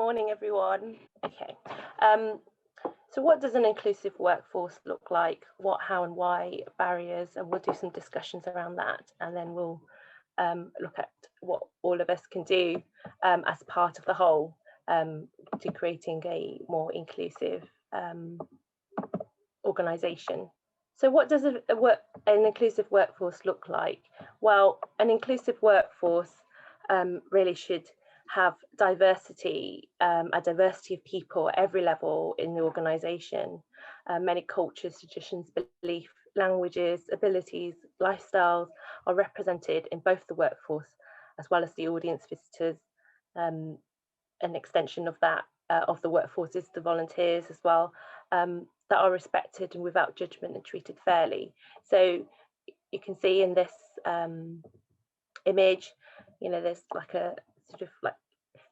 Morning, everyone. Okay. So what does an inclusive workforce look like? What, how and why, barriers, and we'll do some discussions around that, and then we'll look at what all of us can do as part of the whole to creating a more inclusive organisation. So what does an inclusive workforce look like? Well, an inclusive workforce really should have diversity, a diversity of people at every level in the organisation. Many cultures, traditions, beliefs, languages, abilities, lifestyles are represented in both the workforce as well as the audience visitors. An extension of that, of the workforce is the volunteers as well, that are respected and without judgment and treated fairly. So you can see in this image, there's like a sort of like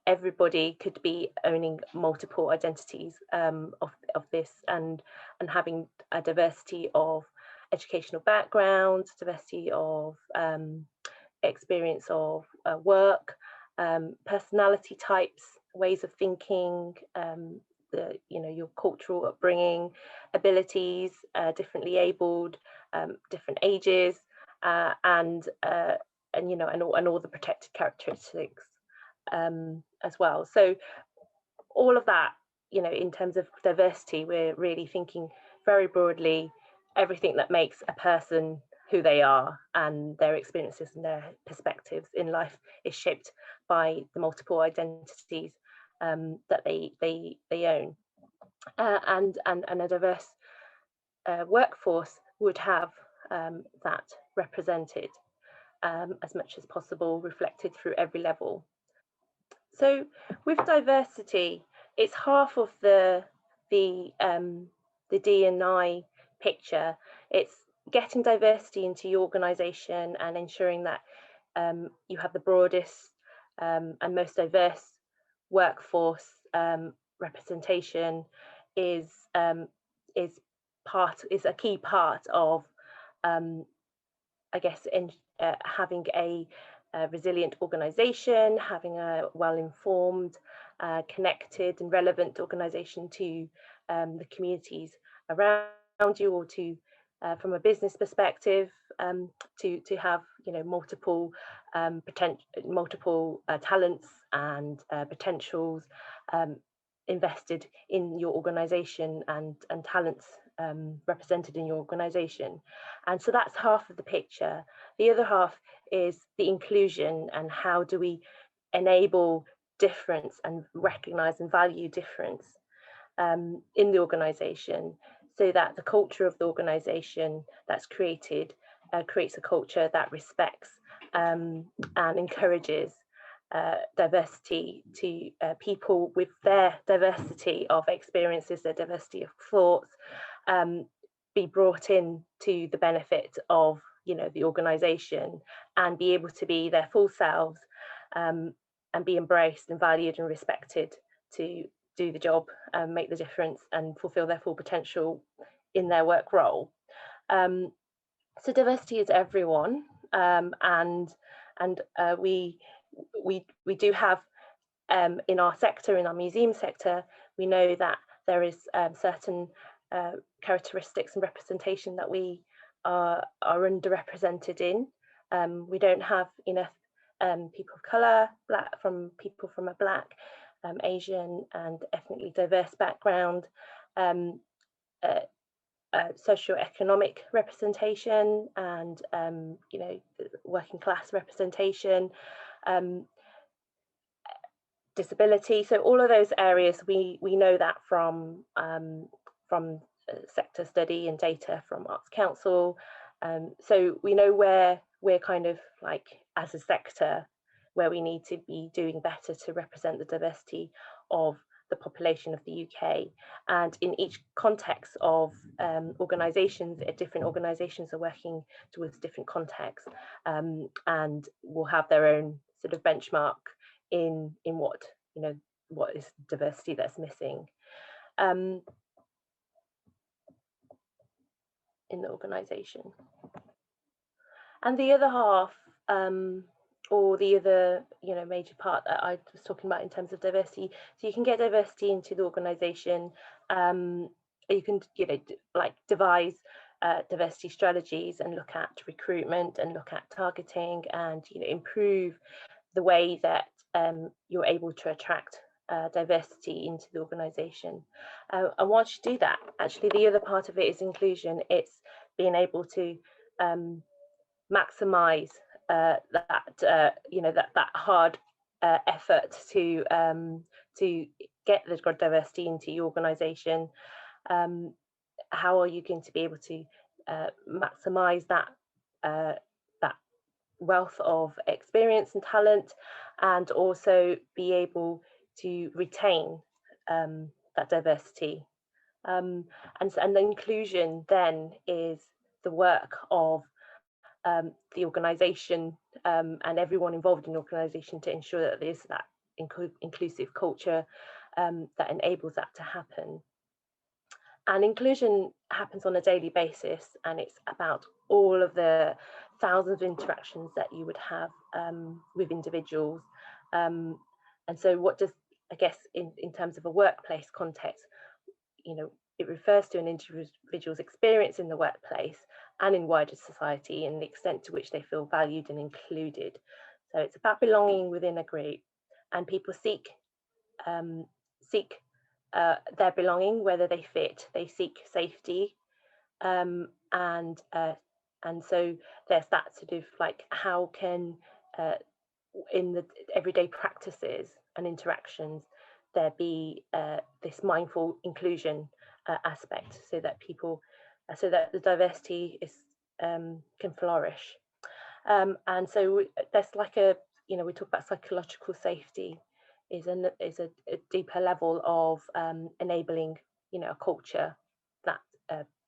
everybody could be owning multiple identities of this and having a diversity of educational backgrounds, diversity of experience of work, personality types, ways of thinking, your cultural upbringing, abilities, differently abled, different ages, and all the protected characteristics as well. So all of that, in terms of diversity, we're really thinking very broadly everything that makes a person who they are, and their experiences and their perspectives in life is shaped by the multiple identities that they own. And a diverse workforce would have that represented as much as possible, reflected through every level. So with diversity, it's half of the D&I picture. It's getting diversity into your organisation and ensuring that you have the broadest and most diverse workforce representation is a key part of, I guess, in having a resilient organisation, having a well-informed, connected and relevant organisation to the communities around you, or to from a business perspective, to have multiple talents and potentials invested in your organisation, and talents represented in your organisation. And so that's half of the picture. The other half is the inclusion, and how do we enable difference and recognise and value difference in the organisation, so that the culture of the organisation that's created creates a culture that respects and encourages diversity to people with their diversity of experiences, their diversity of thoughts, be brought in to the benefit of the organisation, and be able to be their full selves, and be embraced and valued and respected to do the job, make the difference, and fulfil their full potential in their work role. So diversity is everyone, and we do have in our sector, in our museum sector, we know that there is certain characteristics and representation that we are underrepresented in. We don't have enough people of colour, people from a Black, Asian and ethnically diverse background, socio-economic representation, and working class representation, disability. So all of those areas, we know that from sector study and data from Arts Council. So we know where we're kind of like, as a sector, where we need to be doing better to represent the diversity of the population of the UK. And in each context of organisations, different organisations are working towards different contexts, and will have their own sort of benchmark in what what is diversity that's missing in the organisation. And the other half or the other, major part that I was talking about in terms of diversity. So you can get diversity into the organisation. You can, like devise diversity strategies and look at recruitment and look at targeting and improve the way that you're able to attract diversity into the organisation. And once you do that, actually the other part of it is inclusion. It's being able to maximise that hard effort to get the diversity into your organisation. How are you going to be able to maximise that wealth of experience and talent, and also be able to retain that diversity? And the inclusion then is the work of the organisation and everyone involved in the organisation to ensure that there's that inclusive culture that enables that to happen. And inclusion happens on a daily basis, and it's about all of the thousands of interactions that you would have with individuals. And so what does, I guess, in terms of a workplace context, it refers to an individual's experience in the workplace and in wider society and the extent to which they feel valued and included. So it's about belonging within a group, and people seek their belonging, whether they fit. They seek safety, and so there's that sort of like, how can in the everyday practices and interactions there be this mindful inclusion aspect, so that the diversity is can flourish. And so there's like we talk about psychological safety is a deeper level of enabling a culture that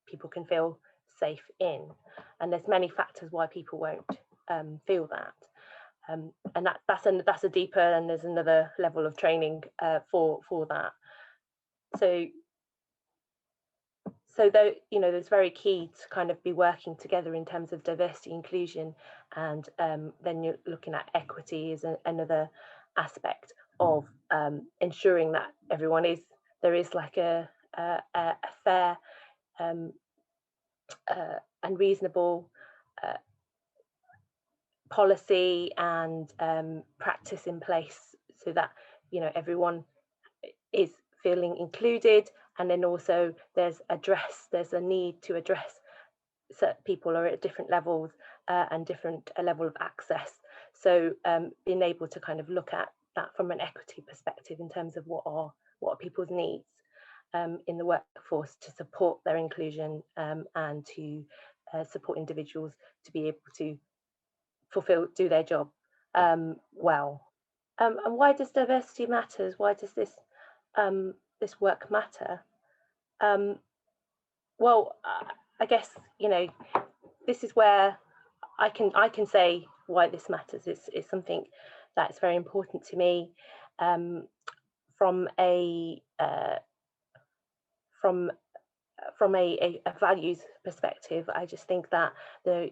people can feel safe in, and there's many factors why people won't feel that, and that's a deeper, and there's another level of training for that. So though there's very key to kind of be working together in terms of diversity, inclusion, and then you're looking at equity as another aspect of ensuring that there is like a fair and reasonable policy and practice in place, so that everyone is feeling included. And then also there's a need to address certain people are at different levels and different level of access. So being able to kind of look at that from an equity perspective in terms of what are people's needs in the workforce to support their inclusion and to support individuals to be able to do their job well. And why does diversity matter? Why does this work matter? Well, I guess this is where I can say why this matters. It's something that's very important to me from a values perspective. I just think that the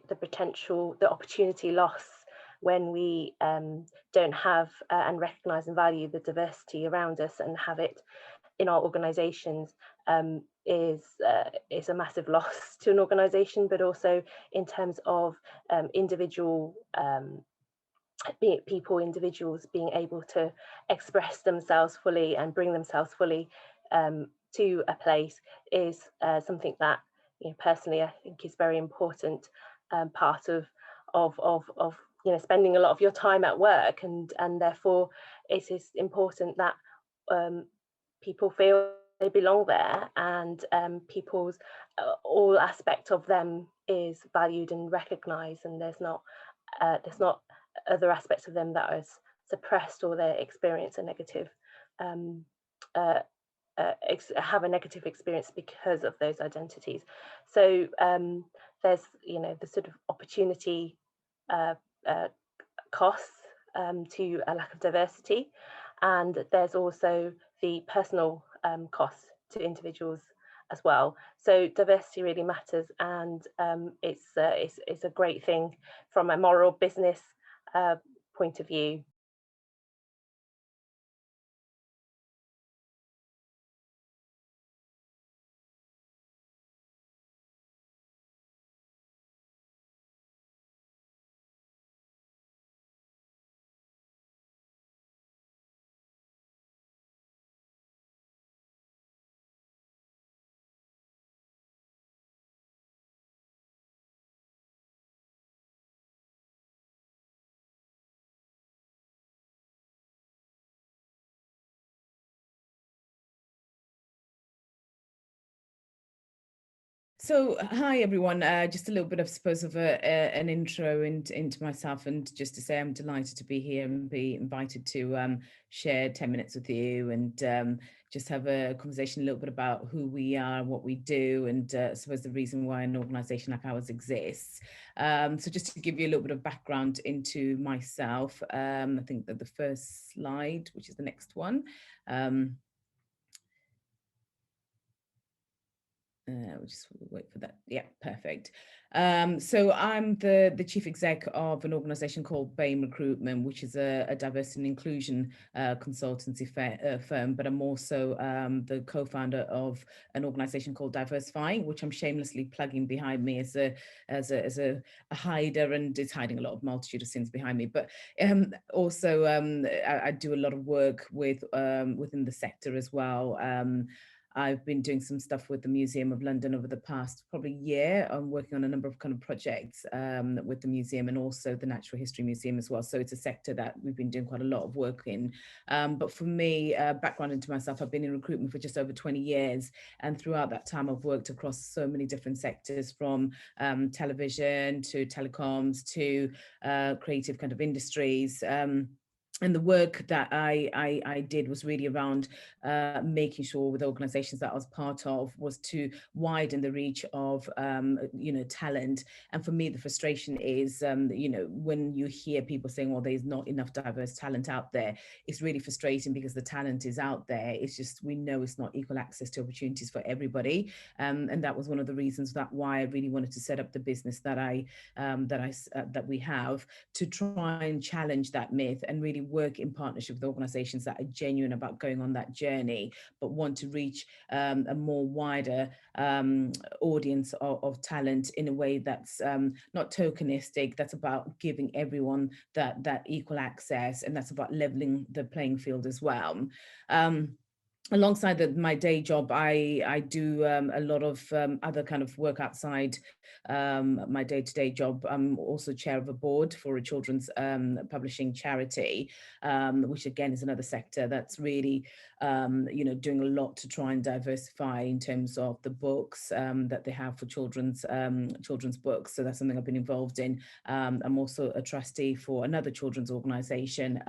opportunity loss when we don't have and recognise and value the diversity around us and have it in our organisations is a massive loss to an organisation, but also in terms of individuals being able to express themselves fully and bring themselves fully to a place is something that personally I think is very important part of spending a lot of your time at work, and therefore it is important that people feel they belong there, and people's all aspect of them is valued and recognised, and there's not other aspects of them that are suppressed, or they experience a negative have a negative experience because of those identities. So there's the sort of opportunity costs to a lack of diversity, and there's also the personal costs to individuals as well. So diversity really matters, and it's a great thing from a moral business point of view. So, hi everyone. Just a little bit of, I suppose, of an intro into myself, and just to say I'm delighted to be here and be invited to share 10 minutes with you and just have a conversation a little bit about who we are, what we do, and I suppose the reason why an organisation like ours exists. So just to give you a little bit of background into myself, I think that the first slide, which is the next one, we'll just wait for that. Yeah, perfect. So I'm the chief exec of an organization called BAME Recruitment, which is a diversity and inclusion consultancy firm, but I'm also the co-founder of an organization called Diversifying, which I'm shamelessly plugging behind me as a hider, and it's hiding a lot of multitude of sins behind me. But also I do a lot of work with within the sector as well. I've been doing some stuff with the Museum of London over the past probably year. I'm working on a number of kind of projects with the museum and also the Natural History Museum as well. So it's a sector that we've been doing quite a lot of work in. But for me, background into myself, I've been in recruitment for just over 20 years. And throughout that time, I've worked across so many different sectors, from television to telecoms to creative kind of industries. And the work that I did was really around making sure with organizations that I was part of was to widen the reach of, talent. And for me, the frustration is, when you hear people saying, well, there's not enough diverse talent out there, it's really frustrating because the talent is out there. It's just, we know it's not equal access to opportunities for everybody. And that was one of the reasons why I really wanted to set up the business that we have, to try and challenge that myth and really work in partnership with organizations that are genuine about going on that journey, but want to reach a more wider audience of talent in a way that's not tokenistic, that's about giving everyone that equal access, and that's about leveling the playing field as well. Alongside my day job, I do a lot of other kind of work outside my day-to-day job. I'm also chair of a board for a children's publishing charity, which again is another sector that's really, doing a lot to try and diversify in terms of the books that they have for children's books. So that's something I've been involved in. I'm also a trustee for another children's organisation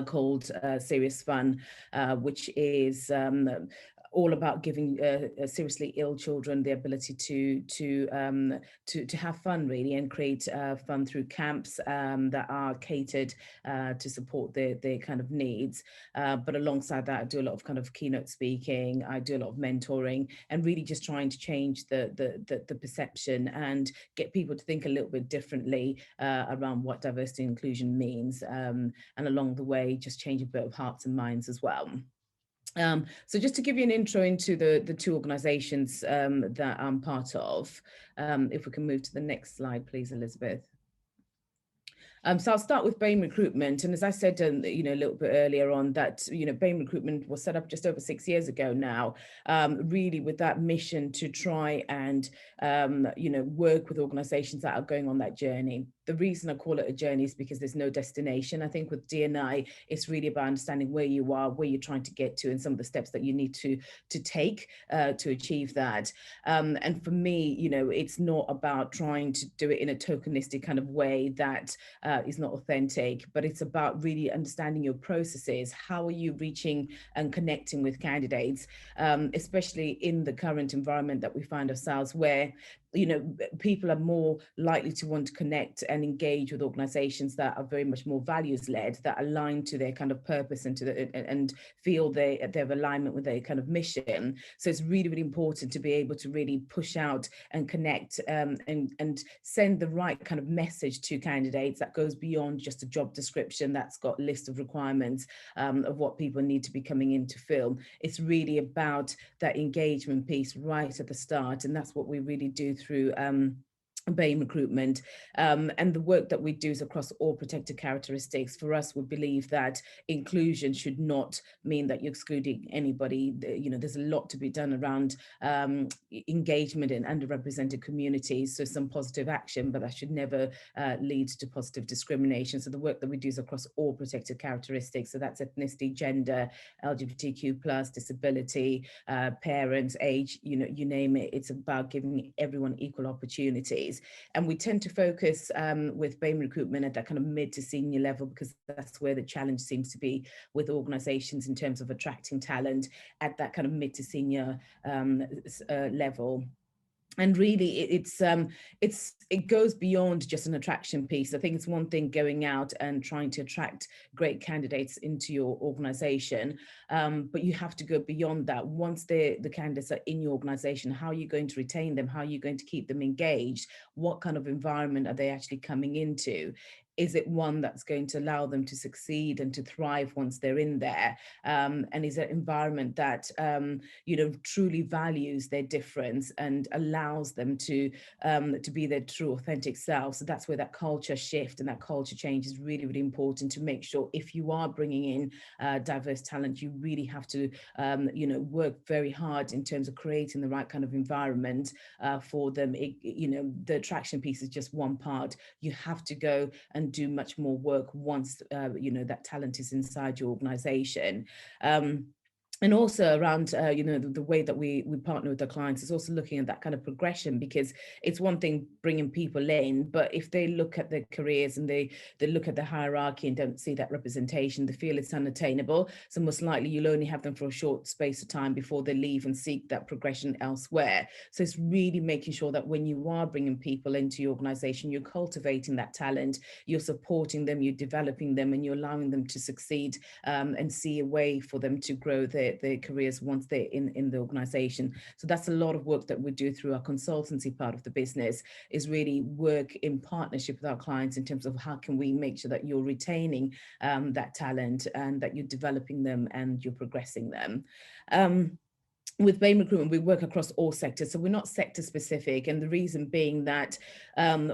called Serious Fun, which is all about giving seriously ill children the ability to have fun, really, and create fun through camps that are catered to support their kind of needs. But alongside that, I do a lot of kind of keynote speaking. I do a lot of mentoring, and really just trying to change the perception and get people to think a little bit differently around what diversity and inclusion means, and along the way, just change a bit of hearts and minds as well. So just to give you an intro into the two organizations that I'm part of, if we can move to the next slide, please, Elizabeth. So I'll start with BAME Recruitment. And as I said, a little bit earlier on, that, BAME Recruitment was set up just over 6 years ago now, really with that mission to try and, work with organizations that are going on that journey. The reason I call it a journey is because there's no destination. I think with D&I, it's really about understanding where you are, where you're trying to get to, and some of the steps that you need to take to achieve that. And for me, it's not about trying to do it in a tokenistic kind of way that is not authentic, but it's about really understanding your processes. How are you reaching and connecting with candidates, especially in the current environment that we find ourselves, where you know, people are more likely to want to connect and engage with organizations that are very much more values led, that align to their kind of purpose and to and feel they have alignment with their kind of mission. So it's really, really important to be able to really push out and connect and send the right kind of message to candidates that goes beyond just a job description that's got a list of requirements of what people need to be coming in to fill. It's really about that engagement piece right at the start, and that's what we really do through BAME Recruitment, and the work that we do is across all protected characteristics. For us, we believe that inclusion should not mean that you're excluding anybody. You know, there's a lot to be done around engagement in underrepresented communities, so some positive action, but that should never lead to positive discrimination. So the work that we do is across all protected characteristics, so that's ethnicity, gender, LGBTQ+, disability, parents, age, you know, you name it. It's about giving everyone equal opportunities. And we tend to focus with BAME Recruitment at that kind of mid to senior level, because that's where the challenge seems to be with organizations in terms of attracting talent at that kind of mid to senior level. And really, it goes beyond just an attraction piece. I think it's one thing going out and trying to attract great candidates into your organization, but you have to go beyond that. Once the candidates are in your organization, how are you going to retain them? How are you going to keep them engaged? What kind of environment are they actually coming into? Is it one that's going to allow them to succeed and to thrive once they're in there? And is it an environment that you know, truly values their difference and allows them to be their true authentic self? So that's where that culture shift and that culture change is really, really important, to make sure if you are bringing in diverse talent, you really have to you know, work very hard in terms of creating the right kind of environment for them. You know, the attraction piece is just one part. You have to go and do much more work once you know, that talent is inside your organization. And also around, you know, the way that we partner with the clients is also looking at that kind of progression, because it's one thing bringing people in, but if they look at their careers and they look at the hierarchy and don't see that representation, they feel it's unattainable. So most likely you'll only have them for a short space of time before they leave and seek that progression elsewhere. So it's really making sure that when you are bringing people into your organization, you're cultivating that talent, you're supporting them, you're developing them, and you're allowing them to succeed and see a way for them to grow their careers once they're in the organization. So that's a lot of work that we do through our consultancy part of the business, is really work in partnership with our clients in terms of how can we make sure that you're retaining that talent and that you're developing them and you're progressing them. With BAME Recruitment, we work across all sectors, so we're not sector specific, and the reason being that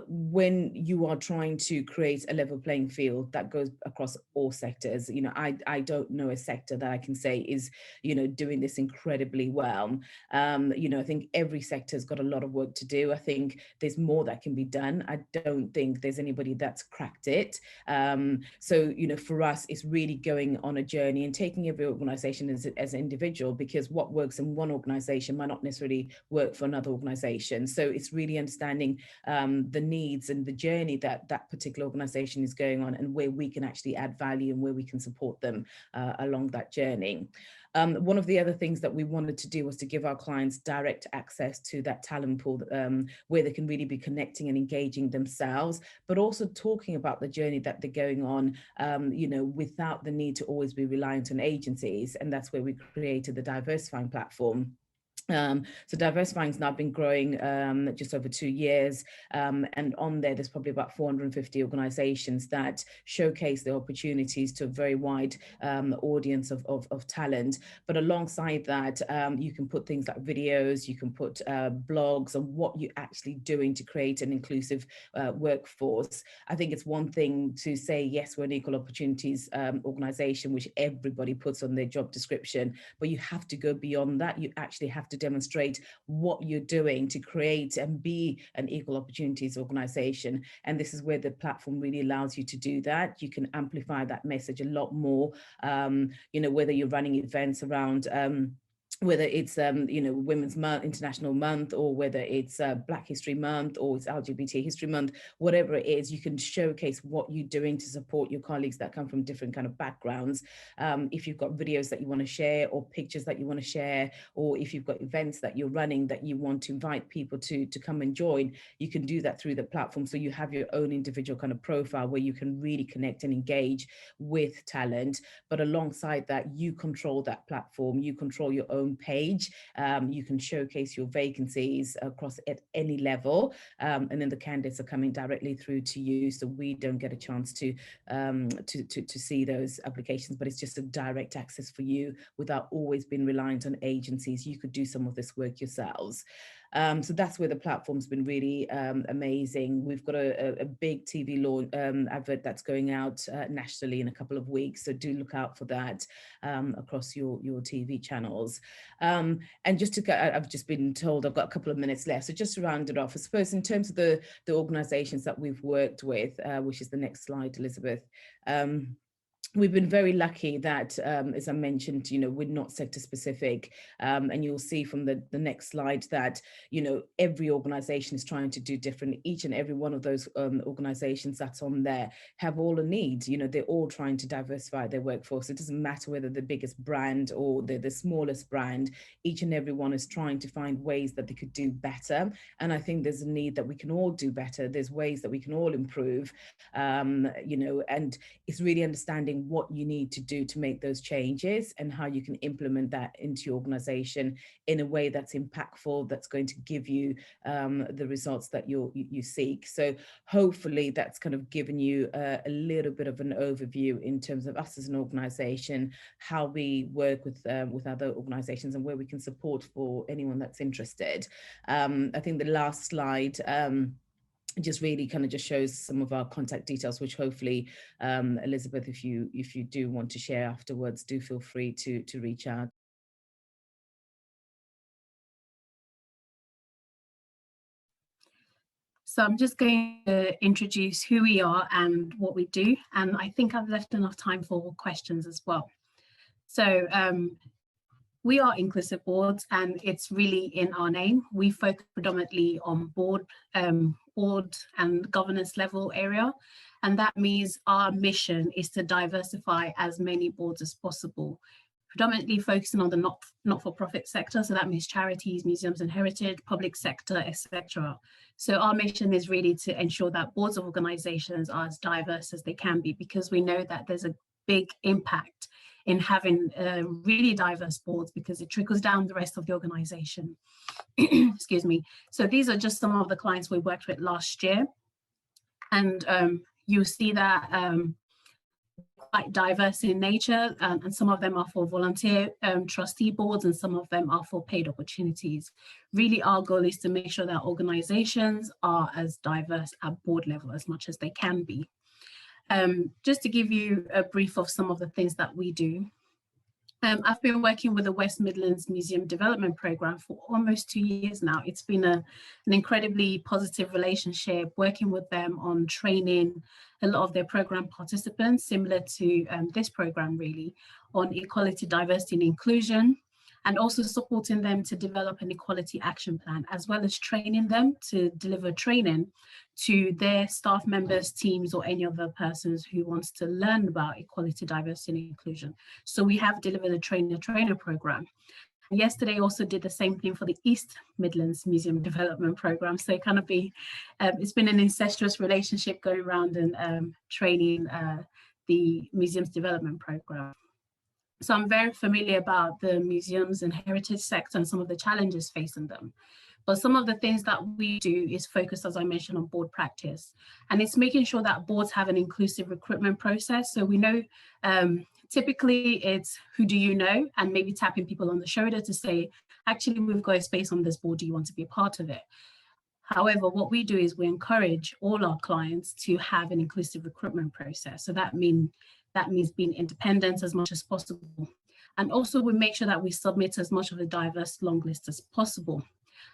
when you are trying to create a level playing field, that goes across all sectors. You know, I don't know a sector that I can say is, you know, doing this incredibly well. You know, I think every sector has got a lot of work to do. I think there's more that can be done. I don't think there's anybody that's cracked it. So, you know, for us, it's really going on a journey and taking every organization as an individual, because what works in one organization might not necessarily work for another organization. So it's really understanding the needs and the journey that that particular organization is going on, and where we can actually add value and where we can support them along that journey. One of the other things that we wanted to do was to give our clients direct access to that talent pool, where they can really be connecting and engaging themselves, but also talking about the journey that they're going on, you know, without the need to always be reliant on agencies. And that's where we created the Diversifying platform. So Diversifying's now been growing just over 2 years, and on there's probably about 450 organizations that showcase the opportunities to a very wide audience of talent. But alongside that, you can put things like videos, you can put blogs on what you're actually doing to create an inclusive workforce. I think it's one thing to say, yes, we're an equal opportunities organization, which everybody puts on their job description, but you have to go beyond that. You actually have to demonstrate what you're doing to create and be an equal opportunities organization. And this is where the platform really allows you to do that. You can amplify that message a lot more, you know, whether you're running events around whether it's Women's Month, International Month, or whether it's Black History Month, or it's LGBT History Month, whatever it is, you can showcase what you're doing to support your colleagues that come from different kind of backgrounds. If you've got videos that you want to share, or pictures that you want to share, or if you've got events that you're running that you want to invite people to come and join, you can do that through the platform. So you have your own individual kind of profile where you can really connect and engage with talent. But alongside that, you control that platform, you control your own page, you can showcase your vacancies across at any level, and then the candidates are coming directly through to you, so we don't get a chance to see those applications, but it's just a direct access for you without always being reliant on agencies. You could do some of this work yourselves. So that's where the platform's been really amazing. We've got a big TV launch advert that's going out nationally in a couple of weeks, so do look out for that across your TV channels. And just to, I've just been told I've got a couple of minutes left, so just to round it off, I suppose in terms of the organisations that we've worked with, which is the next slide, Elizabeth. We've been very lucky that, as I mentioned, we're not sector specific, and you'll see from the next slide that, every organization is trying to do different. Each and every one of those organizations that's on there have all a need. They're all trying to diversify their workforce. It doesn't matter whether the biggest brand or the smallest brand. Each and every one is trying to find ways that they could do better. And I think there's a need that we can all do better. There's ways that we can all improve, and it's really understanding what you need to do to make those changes and how you can implement that into your organization in a way that's impactful, that's going to give you the results that you seek. So hopefully that's kind of given you a little bit of an overview in terms of us as an organization, how we work with other organizations, and where we can support for anyone that's interested. I think the last slide just really kind of just shows some of our contact details, which hopefully, Elizabeth, if you do want to share afterwards, do feel free to reach out. So I'm just going to introduce who we are and what we do, and I think I've left enough time for questions as well. So we are Inclusive Boards, and it's really in our name. We focus predominantly on board and governance level area, and that means our mission is to diversify as many boards as possible, predominantly focusing on the not-for-profit sector. So that means charities, museums and heritage, public sector, etc. So our mission is really to ensure that boards of organizations are as diverse as they can be, because we know that there's a big impact in having really diverse boards, because it trickles down the rest of the organization. Excuse me. So these are just some of the clients we worked with last year. And you'll see that quite diverse in nature, and some of them are for volunteer trustee boards, and some of them are for paid opportunities. Really, our goal is to make sure that organizations are as diverse at board level as much as they can be. Just to give you a brief of some of the things that we do. I've been working with the West Midlands Museum Development Programme for almost 2 years now. It's been an incredibly positive relationship, working with them on training a lot of their programme participants, similar to this programme really, on equality, diversity and inclusion, and also supporting them to develop an equality action plan, as well as training them to deliver training to their staff members, teams, or any other persons who wants to learn about equality, diversity and inclusion. So we have delivered a trainer program. And yesterday also did the same thing for the East Midlands Museum Development Program. So it kind of it's been an incestuous relationship going around and training the Museums Development Program. So I'm very familiar about the museums and heritage sector and some of the challenges facing them. But some of the things that we do is focus, as I mentioned, on board practice. And it's making sure that boards have an inclusive recruitment process. So we know typically it's who do you know, and maybe tapping people on the shoulder to say, actually, we've got a space on this board, do you want to be a part of it? However, what we do is we encourage all our clients to have an inclusive recruitment process. So that means being independent as much as possible. And also we make sure that we submit as much of a diverse long list as possible.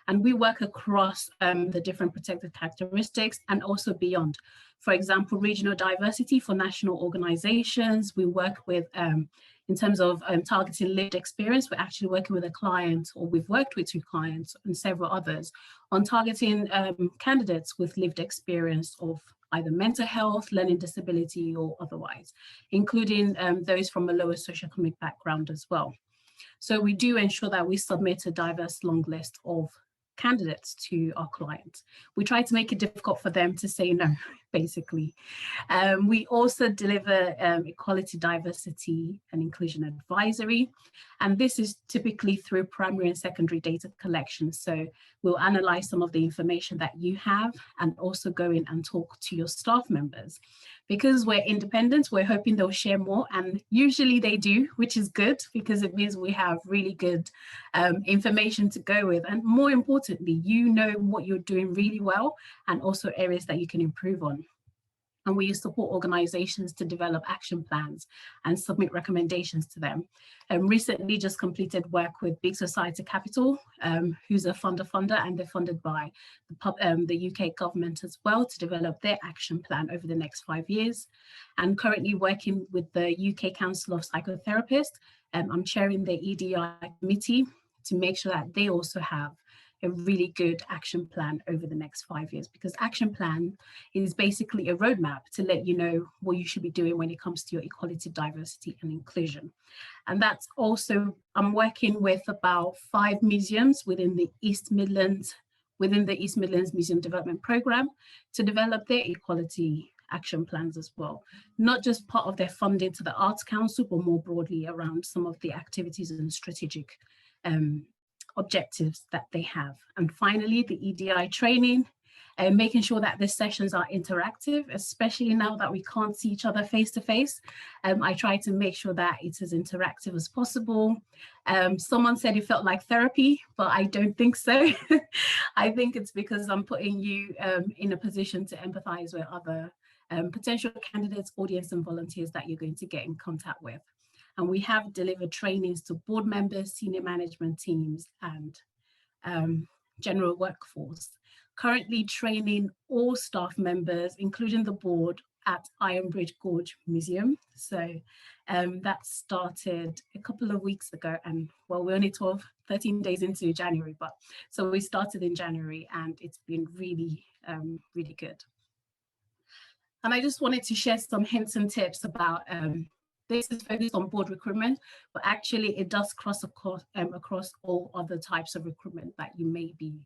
And we work across the different protected characteristics and also beyond. For example, regional diversity for national organizations. We work with in terms of targeting lived experience, we're actually working with a client, or we've worked with 2 clients and several others, on targeting candidates with lived experience of either mental health, learning disability, or otherwise, including those from a lower socioeconomic background as well. So we do ensure that we submit a diverse long list of candidates to our clients. We try to make it difficult for them to say no, basically. We also deliver equality, diversity, and inclusion advisory. And this is typically through primary and secondary data collection. So we'll analyze some of the information that you have and also go in and talk to your staff members. Because we're independent, we're hoping they'll share more, and usually they do, which is good because it means we have really good information to go with. And more importantly, you know what you're doing really well and also areas that you can improve on. And we support organizations to develop action plans and submit recommendations to them. Recently just completed work with Big Society Capital, who's a funder, and they're funded by the UK government as well to develop their action plan over the next 5 years. And currently working with the UK Council of Psychotherapists. I'm chairing the EDI committee to make sure that they also have a really good action plan over the next 5 years, because action plan is basically a roadmap to let you know what you should be doing when it comes to your equality, diversity, and inclusion. And that's also, I'm working with about 5 museums within the East Midlands Museum Development Programme to develop their equality action plans as well. Not just part of their funding to the Arts Council, but more broadly around some of the activities and strategic objectives that they have. And finally, the EDI training, making sure that the sessions are interactive, especially now that we can't see each other face to face. I try to make sure that it's as interactive as possible. Someone said it felt like therapy, but I don't think so. I think it's because I'm putting you in a position to empathize with other potential candidates, audience, and volunteers that you're going to get in contact with. And we have delivered trainings to board members, senior management teams, and general workforce. Currently training all staff members, including the board, at Ironbridge Gorge Museum. So that started a couple of weeks ago, and well, we're only 13 days into January, but so we started in January, and it's been really, really good. And I just wanted to share some hints and tips about this is focused on board recruitment, but actually it does cross across all other types of recruitment that you may be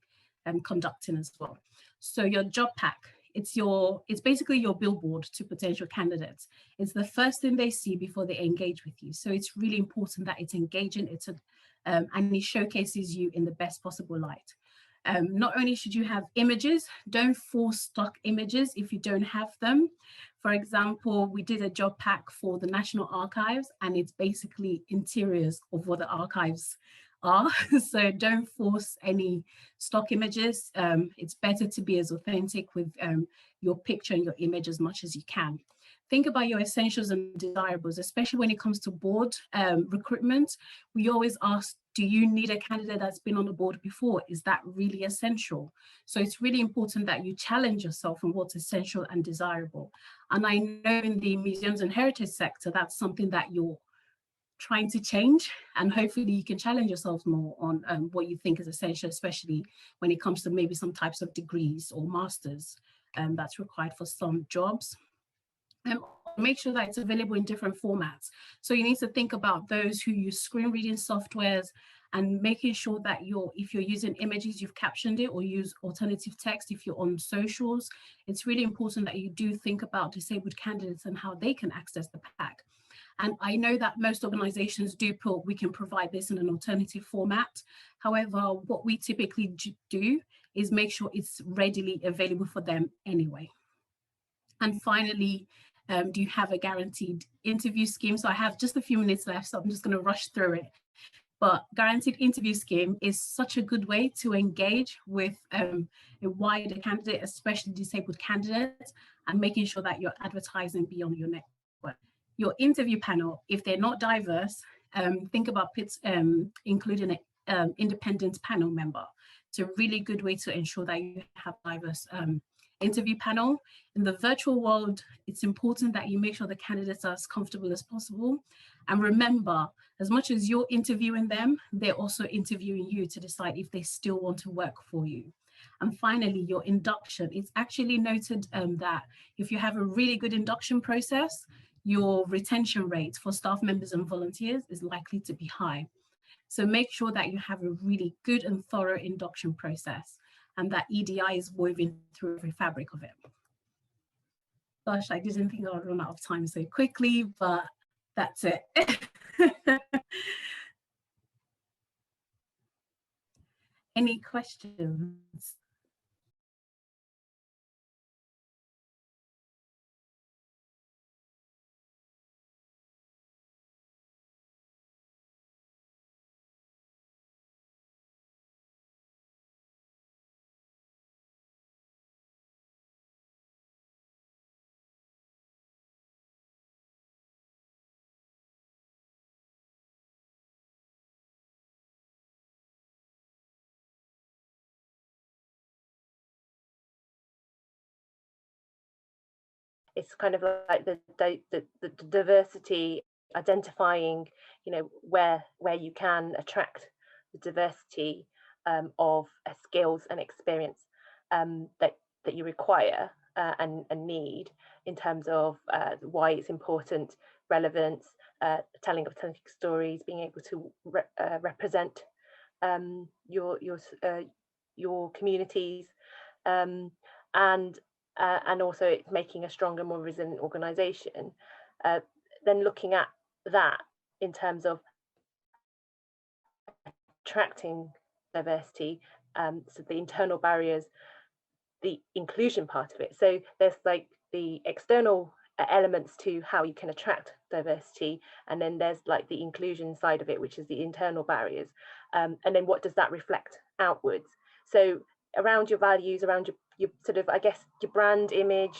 conducting as well. So your job pack, it's basically your billboard to potential candidates. It's the first thing they see before they engage with you. So it's really important that it's engaging, and it showcases you in the best possible light. Not only should you have images, don't force stock images if you don't have them. For example, we did a job pack for the National Archives, and it's basically interiors of what the archives are. So don't force any stock images. It's better to be as authentic with your picture and your image as much as you can. Think about your essentials and desirables, especially when it comes to board recruitment. We always ask, do you need a candidate that's been on the board before? Is that really essential? So it's really important that you challenge yourself on what's essential and desirable. And I know in the museums and heritage sector, that's something that you're trying to change, and hopefully you can challenge yourself more on what you think is essential, especially when it comes to maybe some types of degrees or masters that's required for some jobs. Make sure that it's available in different formats. So you need to think about those who use screen reading softwares, and making sure that if you're using images, you've captioned it, or use alternative text if you're on socials. It's really important that you do think about disabled candidates and how they can access the pack. And I know that most organizations do put, we can provide this in an alternative format. However, what we typically do is make sure it's readily available for them anyway. And finally, do you have a guaranteed interview scheme? So I have just a few minutes left, so I'm just going to rush through it. But guaranteed interview scheme is such a good way to engage with a wider candidate, especially disabled candidates, and making sure that you're advertising beyond your network. Your interview panel, if they're not diverse, think about including an independent panel member. It's a really good way to ensure that you have diverse interview panel. In the virtual world, it's important that you make sure the candidates are as comfortable as possible, And remember, as much as you're interviewing them, they're also interviewing you to decide if they still want to work for you. And finally, your induction. It's actually noted that if you have a really good induction process, your retention rate for staff members and volunteers is likely to be high. So make sure that you have a really good and thorough induction process, and that EDI is woven through every fabric of it. Gosh, I didn't think I would run out of time so quickly, but that's it. Any questions? It's kind of like the diversity, identifying, you know, where you can attract the diversity of skills and experience that you require and need in terms of why it's important, relevance, telling authentic stories, being able to represent your communities, and also it's making a stronger, more resilient organisation. Then looking at that in terms of attracting diversity, so the internal barriers, the inclusion part of it. So there's like the external elements to how you can attract diversity, and then there's like the inclusion side of it, which is the internal barriers, and then what does that reflect outwards? So around your values, around your sort of, I guess, your brand image.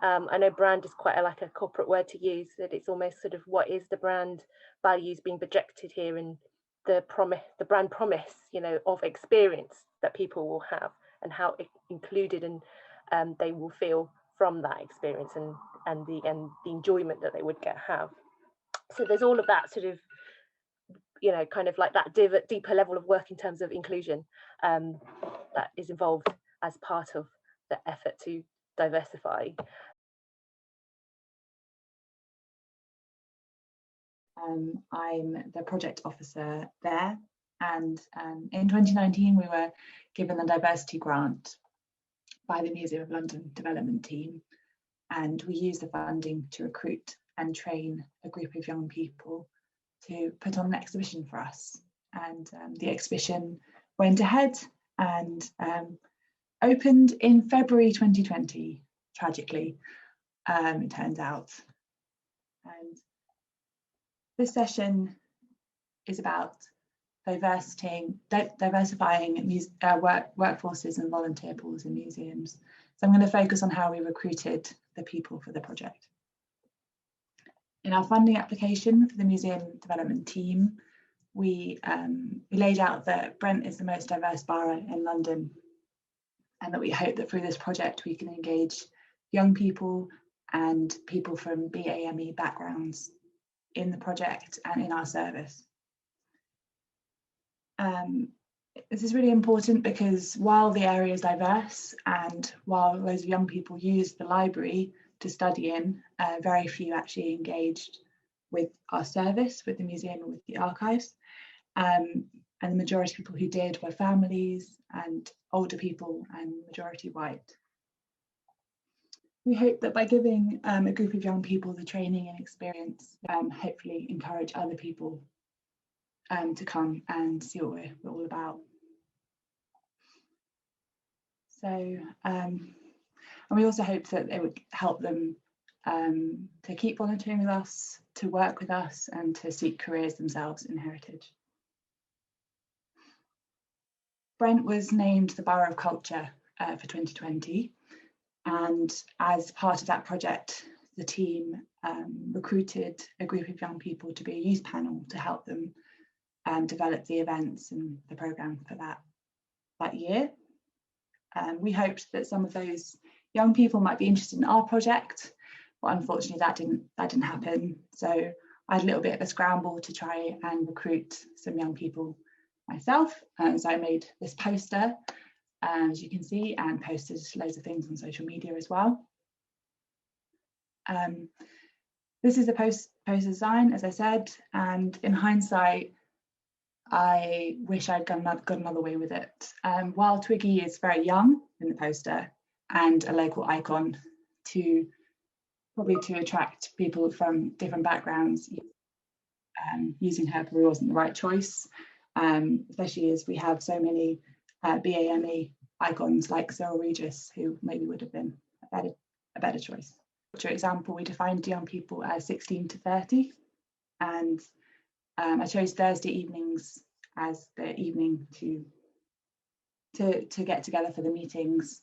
I know brand is quite like a corporate word to use, that it's almost sort of what is the brand values being projected here, and the brand promise, you know, of experience that people will have, and how included and they will feel from that experience, and the enjoyment that they would have. So there's all of that sort of, you know, kind of like that deeper level of work in terms of inclusion that is involved as part of the effort to diversify. I'm the project officer there, and in 2019 we were given a diversity grant by the Museum of London development team, and we used the funding to recruit and train a group of young people to put on an exhibition for us. And the exhibition went ahead and opened in February 2020, tragically, it turns out. And this session is about diversifying workforces and volunteer pools in museums. So I'm going to focus on how we recruited the people for the project. In our funding application for the museum development team, we laid out that Brent is the most diverse borough in London, and that we hope that through this project we can engage young people and people from BAME backgrounds in the project and in our service. This is really important because while the area is diverse and while loads of young people use the library to study in, very few actually engaged with our service, with the museum and with the archives. And the majority of people who did were families and older people, and majority white. We hope that by giving a group of young people the training and experience, hopefully encourage other people to come and see what we're all about. So, and we also hope that it would help them to keep volunteering with us, to work with us, and to seek careers themselves in heritage. Brent was named the Borough of Culture for 2020. And as part of that project, the team recruited a group of young people to be a youth panel to help them develop the events and the programme for that year. We hoped that some of those young people might be interested in our project, but unfortunately that didn't happen. So I had a little bit of a scramble to try and recruit some young people myself. So I made this poster, as you can see, and posted loads of things on social media as well. This is a poster design, as I said, and in hindsight, I wish I'd got another way with it. While Twiggy is very young in the poster and a local icon, probably to attract people from different backgrounds, using her probably wasn't the right choice, especially as we have so many BAME icons like Cyril Regis, who maybe would have been a better choice. For example, we defined young people as 16 to 30, and I chose Thursday evenings as the evening to get together for the meetings,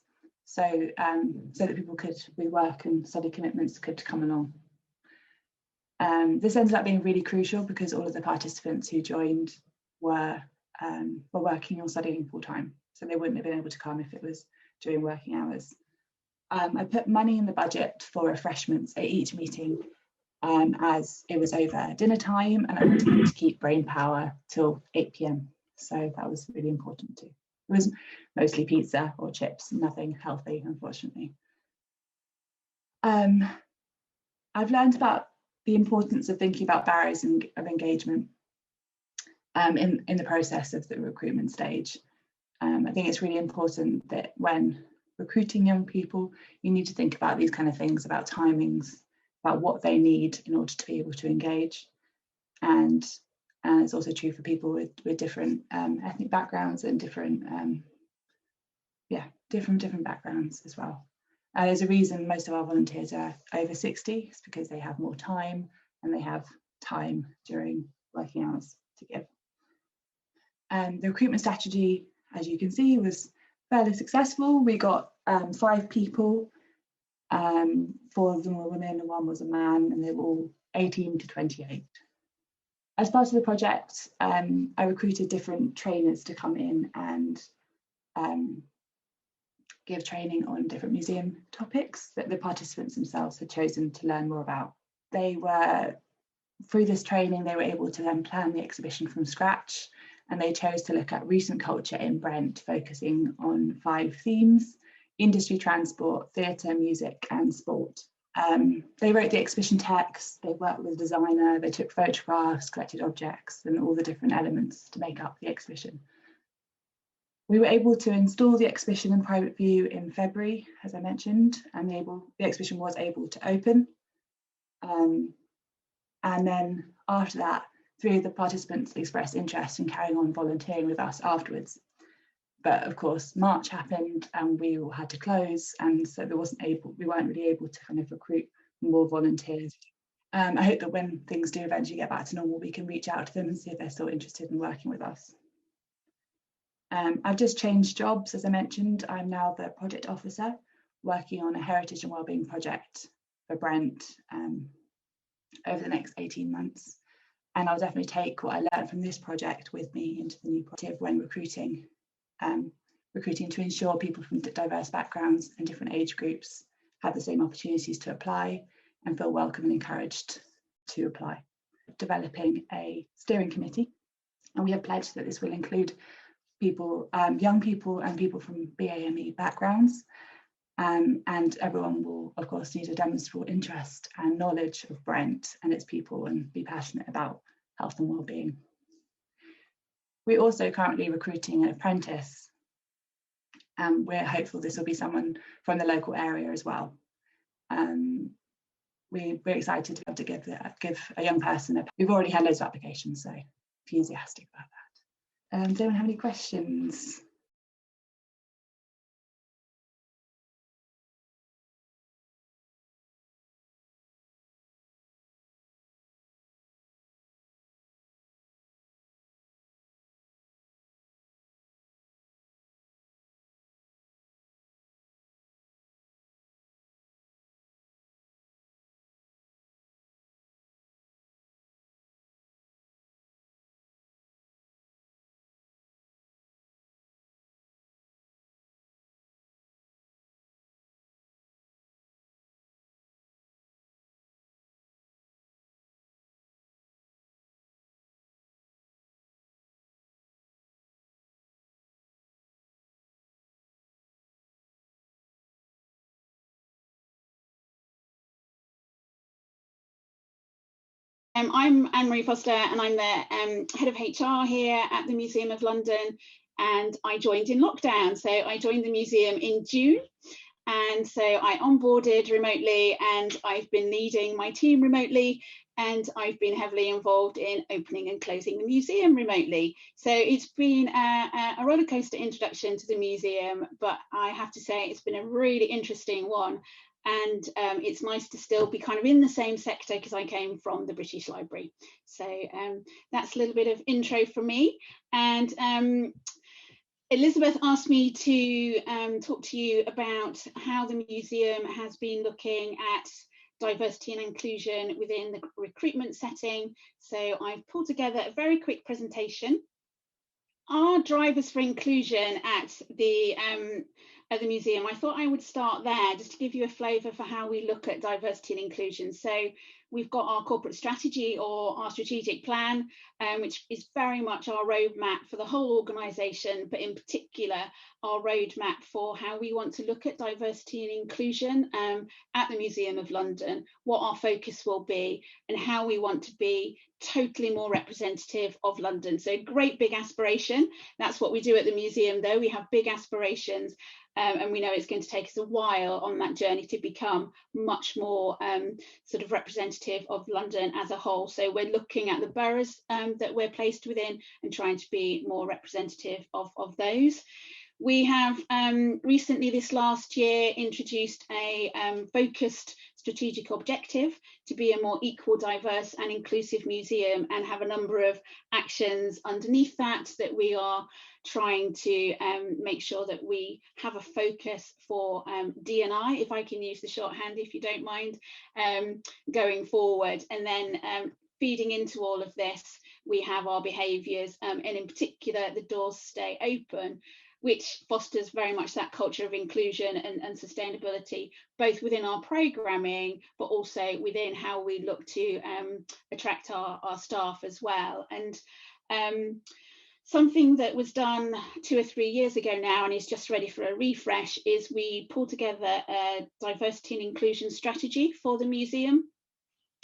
so that people could, with work and study commitments, could come along. This ended up being really crucial because all of the participants who joined were working or studying full time, so they wouldn't have been able to come if it was during working hours. I put money in the budget for refreshments at each meeting, as it was over dinner time, and I wanted them to keep brain power till 8 p.m. So that was really important too. It was mostly pizza or chips, nothing healthy, unfortunately. I've learned about the importance of thinking about barriers of engagement in the process of the recruitment stage. I think it's really important that when recruiting young people, you need to think about these kind of things, about timings, about what they need in order to be able to engage. And it's also true for people with different ethnic backgrounds and different backgrounds as well. There's a reason most of our volunteers are over 60, it's because they have more time and they have time during working hours to give. The recruitment strategy, as you can see, was fairly successful. We got 5 people, 4 of them were women and 1 was a man, and they were all 18 to 28. As part of the project, I recruited different trainers to come in and give training on different museum topics that the participants themselves had chosen to learn more about. Through this training, they were able to then plan the exhibition from scratch, and they chose to look at recent culture in Brent, focusing on 5 themes: industry, transport, theatre, music and sport. They wrote the exhibition text, they worked with a designer, they took photographs, collected objects and all the different elements to make up the exhibition. We were able to install the exhibition in private view in February, as I mentioned, and the exhibition was able to open. And then after that, 3 of the participants expressed interest in carrying on volunteering with us afterwards. But of course, March happened and we all had to close, and so we weren't really able to kind of recruit more volunteers. I hope that when things do eventually get back to normal, we can reach out to them and see if they're still interested in working with us. I've just changed jobs, as I mentioned. I'm now the project officer working on a heritage and wellbeing project for Brent over the next 18 months. And I'll definitely take what I learned from this project with me into the new project when recruiting to ensure people from diverse backgrounds and different age groups have the same opportunities to apply and feel welcome and encouraged to apply. Developing a steering committee, and we have pledged that this will include people, young people and people from BAME backgrounds, and everyone will of course need a demonstrable interest and knowledge of Brent and its people and be passionate about health and wellbeing. We're also currently recruiting an apprentice, and we're hopeful this will be someone from the local area as well. We're excited to be able to give a young person we've already had loads of applications, so enthusiastic about that. Does anyone have any questions? I'm Anne-Marie Foster, and I'm the head of HR here at the Museum of London, and I joined in lockdown. So I joined the museum in June, and so I onboarded remotely, and I've been leading my team remotely, and I've been heavily involved in opening and closing the museum remotely. So it's been a rollercoaster introduction to the museum, but I have to say it's been a really interesting one. And it's nice to still be kind of in the same sector because I came from the British Library. So that's a little bit of intro from me. And Elizabeth asked me to talk to you about how the museum has been looking at diversity and inclusion within the recruitment setting. So I've pulled together a very quick presentation. Our drivers for inclusion at the museum, I thought I would start there just to give you a flavour for how we look at diversity and inclusion. So we've got our corporate strategy, or our strategic plan, which is very much our roadmap for the whole organisation, but in particular our roadmap for how we want to look at diversity and inclusion at the Museum of London, what our focus will be, and how we want to be totally more representative of London. So great big aspiration. That's what we do at the museum, though. We have big aspirations, and we know it's going to take us a while on that journey to become much more sort of representative of London as a whole. So we're looking at the boroughs that we're placed within and trying to be more representative of those. We have recently, this last year, introduced a focused strategic objective to be a more equal, diverse and inclusive museum, and have a number of actions underneath that we are trying to make sure that we have a focus for D&I, if I can use the shorthand, if you don't mind, going forward. And then feeding into all of this, we have our behaviours, and in particular, the doors stay open, which fosters very much that culture of inclusion and sustainability, both within our programming, but also within how we look to attract our staff as well. And something that was done 2 or 3 years ago now, and is just ready for a refresh, is we pulled together a diversity and inclusion strategy for the museum,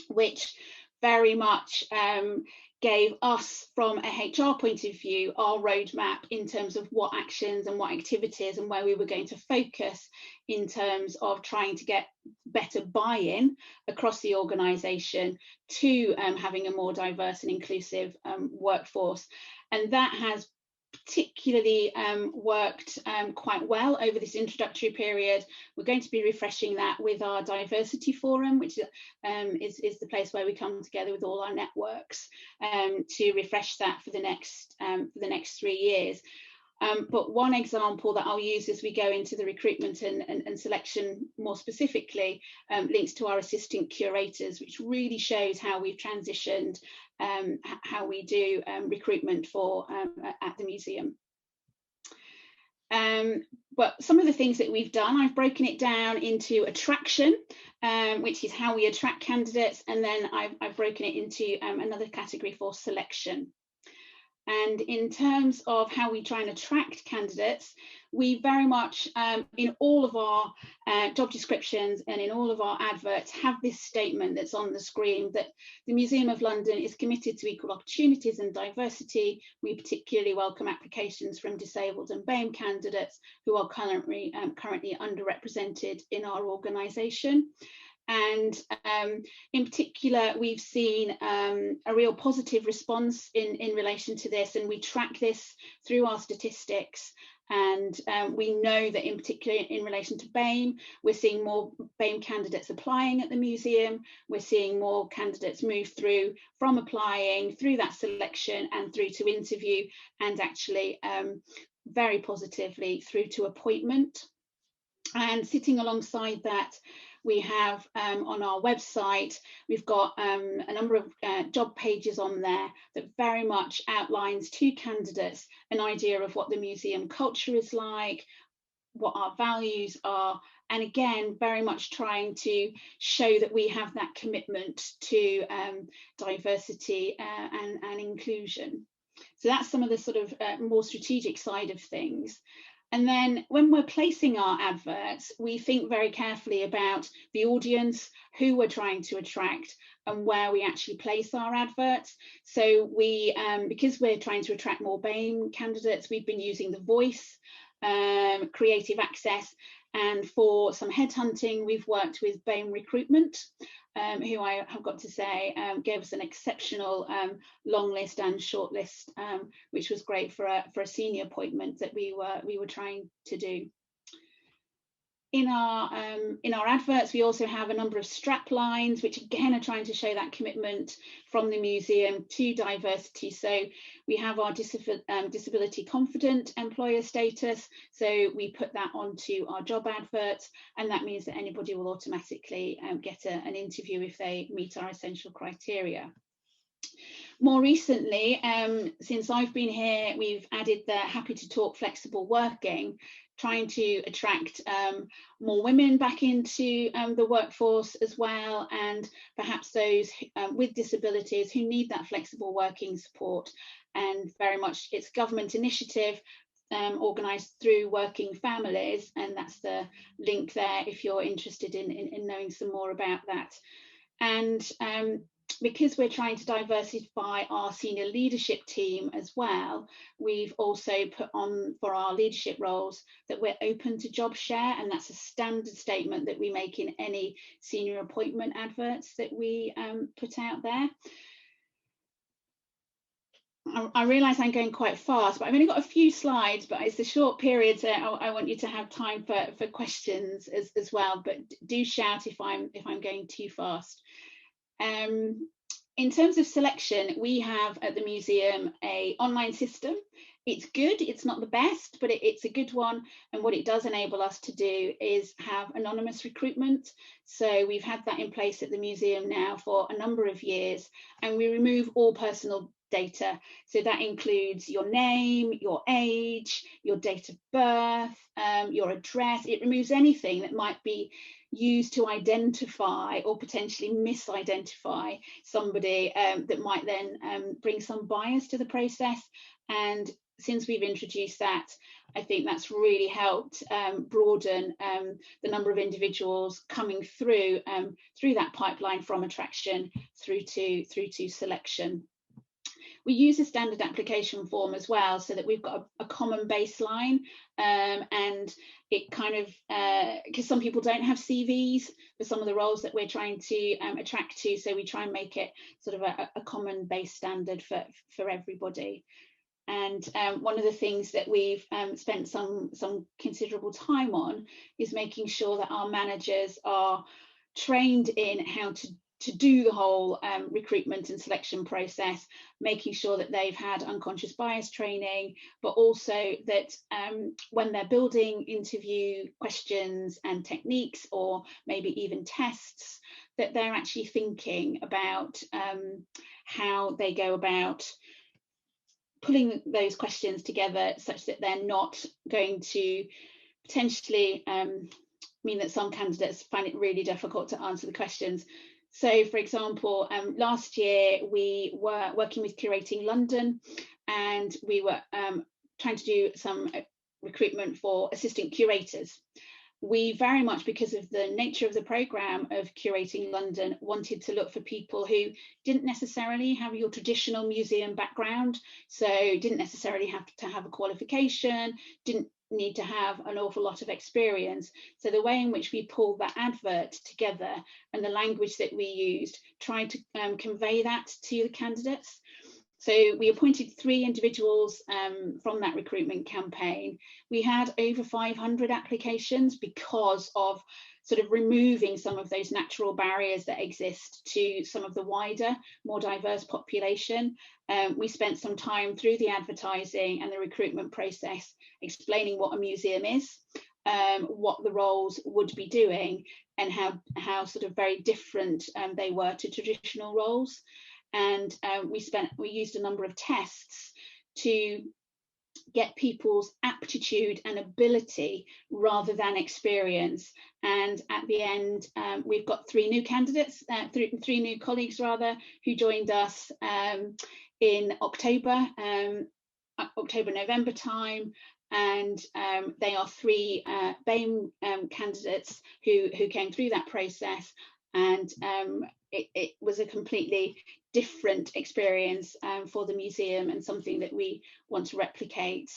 which very much gave us, from a HR point of view, our roadmap in terms of what actions and what activities and where we were going to focus in terms of trying to get better buy-in across the organisation to having a more diverse and inclusive workforce. And that has particularly worked quite well over this introductory period. We're going to be refreshing that with our diversity forum, which is the place where we come together with all our networks to refresh that for the next 3 years. But one example that I'll use as we go into the recruitment and selection more specifically links to our assistant curators, which really shows how we've transitioned how we do recruitment for at the museum. But some of the things that we've done, I've broken it down into attraction, which is how we attract candidates, and then I've broken it into another category for selection. And in terms of how we try and attract candidates, we very much, in all of our job descriptions and in all of our adverts, have this statement that's on the screen, that the Museum of London is committed to equal opportunities and diversity. We particularly welcome applications from disabled and BAME candidates who are currently underrepresented in our organisation. And in particular, we've seen a real positive response in relation to this, and we track this through our statistics. And we know that in particular in relation to BAME, we're seeing more BAME candidates applying at the museum. We're seeing more candidates move through from applying through that selection and through to interview, and actually very positively through to appointment. And sitting alongside that, we have on our website, we've got a number of job pages on there that very much outlines to candidates an idea of what the museum culture is like, what our values are, and again, very much trying to show that we have that commitment to diversity and inclusion. So that's some of the sort of more strategic side of things. And then when we're placing our adverts, we think very carefully about the audience, who we're trying to attract, and where we actually place our adverts. So we, because we're trying to attract more BAME candidates, we've been using The Voice, Creative Access, and for some headhunting, we've worked with BAME Recruitment, who I have got to say gave us an exceptional long list and short list, which was great for a senior appointment that we were trying to do. In our adverts, we also have a number of strap lines, which again are trying to show that commitment from the museum to diversity. So we have our disability confident employer status. So we put that onto our job adverts, and that means that anybody will automatically get an interview if they meet our essential criteria. More recently, since I've been here, we've added the happy to talk flexible working, trying to attract more women back into the workforce as well, and perhaps those with disabilities who need that flexible working support. And very much it's government initiative organised through Working Families, and that's the link there if you're interested in knowing some more about that. And because we're trying to diversify our senior leadership team as well, we've also put on for our leadership roles that we're open to job share, and that's a standard statement that we make in any senior appointment adverts that we put out there. I realise I'm going quite fast, but I've only got a few slides, but it's a short period, so I want you to have time for questions as well, but do shout if I'm going too fast. In terms of selection, we have at the museum an online system. It's good, it's not the best, but it's a good one. And what it does enable us to do is have anonymous recruitment. So we've had that in place at the museum now for a number of years, and we remove all personal data. So that includes your name, your age, your date of birth, your address. It removes anything that might be used to identify or potentially misidentify somebody that might then bring some bias to the process. And since we've introduced that, I think that's really helped broaden the number of individuals coming through that pipeline from attraction through to selection. We use a standard application form as well, so that we've got a common baseline, and it kind of, because some people don't have CVs for some of the roles that we're trying to attract to, so we try and make it sort of a common base standard for everybody. And one of the things that we've spent some considerable time on is making sure that our managers are trained in how to do the whole recruitment and selection process, making sure that they've had unconscious bias training, but also that when they're building interview questions and techniques, or maybe even tests, that they're actually thinking about how they go about pulling those questions together such that they're not going to potentially mean that some candidates find it really difficult to answer the questions. So, for example, last year we were working with Curating London, and we were trying to do some recruitment for assistant curators. We very much, because of the nature of the programme of Curating London, wanted to look for people who didn't necessarily have your traditional museum background, so didn't necessarily have to have a qualification, didn't need to have an awful lot of experience. So the way in which we pulled that advert together and the language that we used tried to convey that to the candidates. So we appointed 3 individuals from that recruitment campaign. We had over 500 applications because of sort of removing some of those natural barriers that exist to some of the wider, more diverse population. We spent some time through the advertising and the recruitment process explaining what a museum is, what the roles would be doing, and how sort of very different they were to traditional roles. And we used a number of tests to get people's aptitude and ability rather than experience. And at the end, we've got 3 new candidates, 3 new colleagues rather, who joined us in October, November time. and they are 3 BAME candidates who came through that process, and it was a completely different experience for the museum, and something that we want to replicate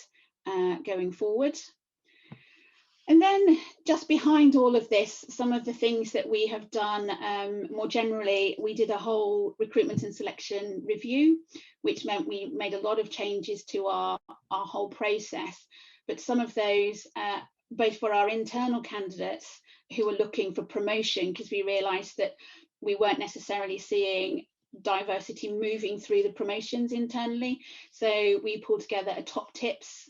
going forward. And then just behind all of this, some of the things that we have done more generally, we did a whole recruitment and selection review, which meant we made a lot of changes to our whole process. But some of those, both for our internal candidates who were looking for promotion, because we realised that we weren't necessarily seeing diversity moving through the promotions internally. So we pulled together a top tips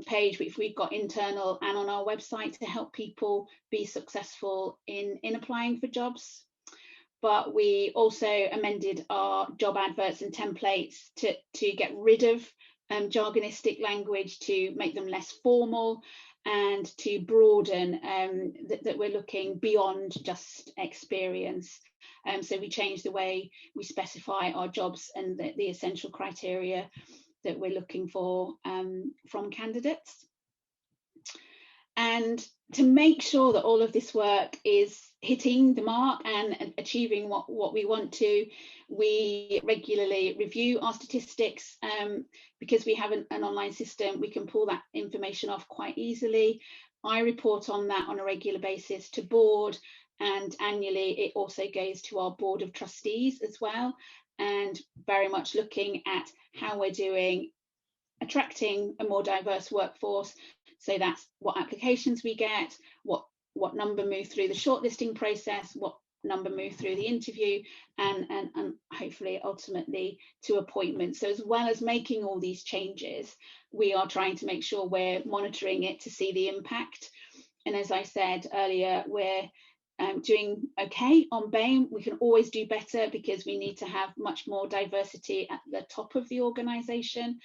page, which we've got internal and on our website, to help people be successful in applying for jobs. But we also amended our job adverts and templates to get rid of jargonistic language, to make them less formal, and to broaden that we're looking beyond just experience. So we changed the way we specify our jobs and the essential criteria that we're looking for from candidates. And to make sure that all of this work is hitting the mark and achieving what we want to, we regularly review our statistics. Because we have an online system, we can pull that information off quite easily. I report on that on a regular basis to board, and annually it also goes to our board of trustees as well, and very much looking at how we're doing attracting a more diverse workforce. So that's what applications we get, what number move through the shortlisting process, what number move through the interview, and hopefully ultimately to appointment. So as well as making all these changes, we are trying to make sure we're monitoring it to see the impact. And as I said earlier, we're doing okay on BAME. We can always do better, because we need to have much more diversity at the top of the organisation.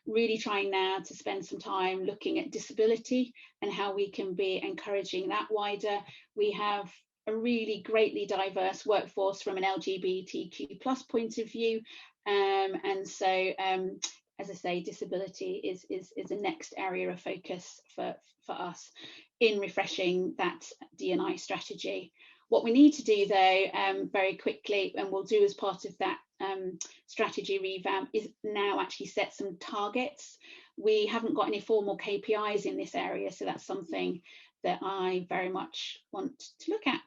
Really trying now to spend some time looking at disability and how we can be encouraging that wider. We have a really greatly diverse workforce from an LGBTQ+ point of view, and so as I say, disability is the next area of focus for us in refreshing that D&I strategy. What we need to do though, very quickly, and we'll do as part of that strategy revamp, is now actually set some targets. We haven't got any formal KPIs in this area, so that's something that I very much want to look at.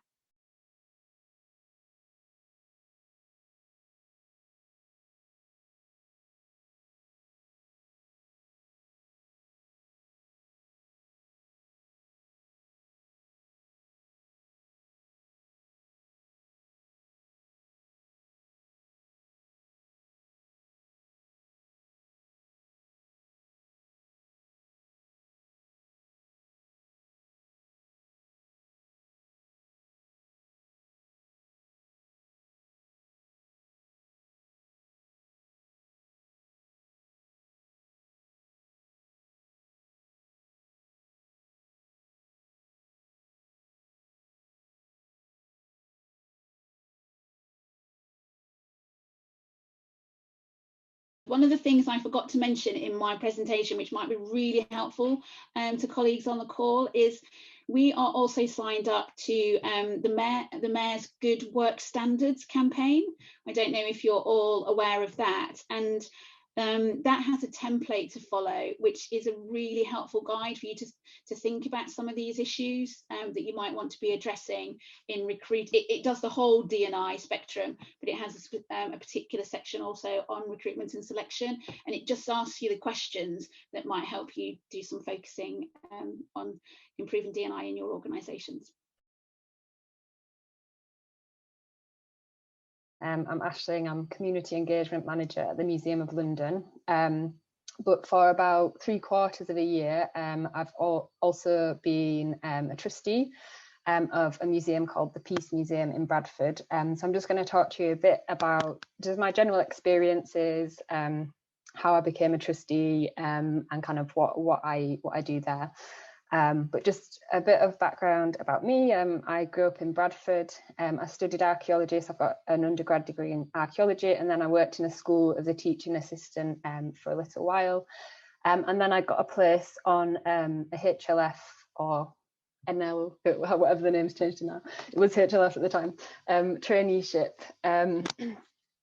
One of the things I forgot to mention in my presentation, which might be really helpful to colleagues on the call, is we are also signed up to the Mayor's Good Work Standards campaign. I don't know if you're all aware of that. And that has a template to follow, which is a really helpful guide for you to think about some of these issues that you might want to be addressing in recruit. It does the whole D&I spectrum, but it has a particular section also on recruitment and selection, and it just asks you the questions that might help you do some focusing on improving D&I in your organisations. I'm Aisling, I'm Community Engagement Manager at the Museum of London. But for about 3/4 of the year, I've also been a trustee of a museum called the Peace Museum in Bradford. So I'm just going to talk to you a bit about just my general experiences, how I became a trustee, and kind of what I do there. But just a bit of background about me. I grew up in Bradford. I studied archaeology, so I've got an undergrad degree in archaeology, and then I worked in a school as a teaching assistant for a little while. And then I got a place on a HLF or NL, whatever the name's changed to now. It was HLF at the time, traineeship,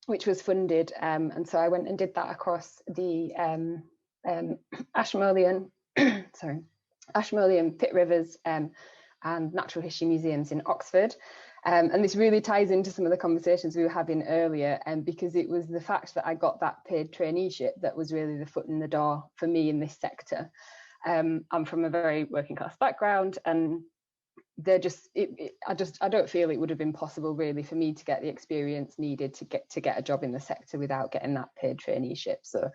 which was funded. And so I went and did that across the Ashmolean, Ashmolean, Pitt Rivers and Natural History Museums in Oxford. And this really ties into some of the conversations we were having earlier, because it was the fact that I got that paid traineeship that was really the foot in the door for me in this sector. I'm from a very working class background, and they're just, I don't feel it would have been possible really for me to get the experience needed to get a job in the sector without getting that paid traineeship. So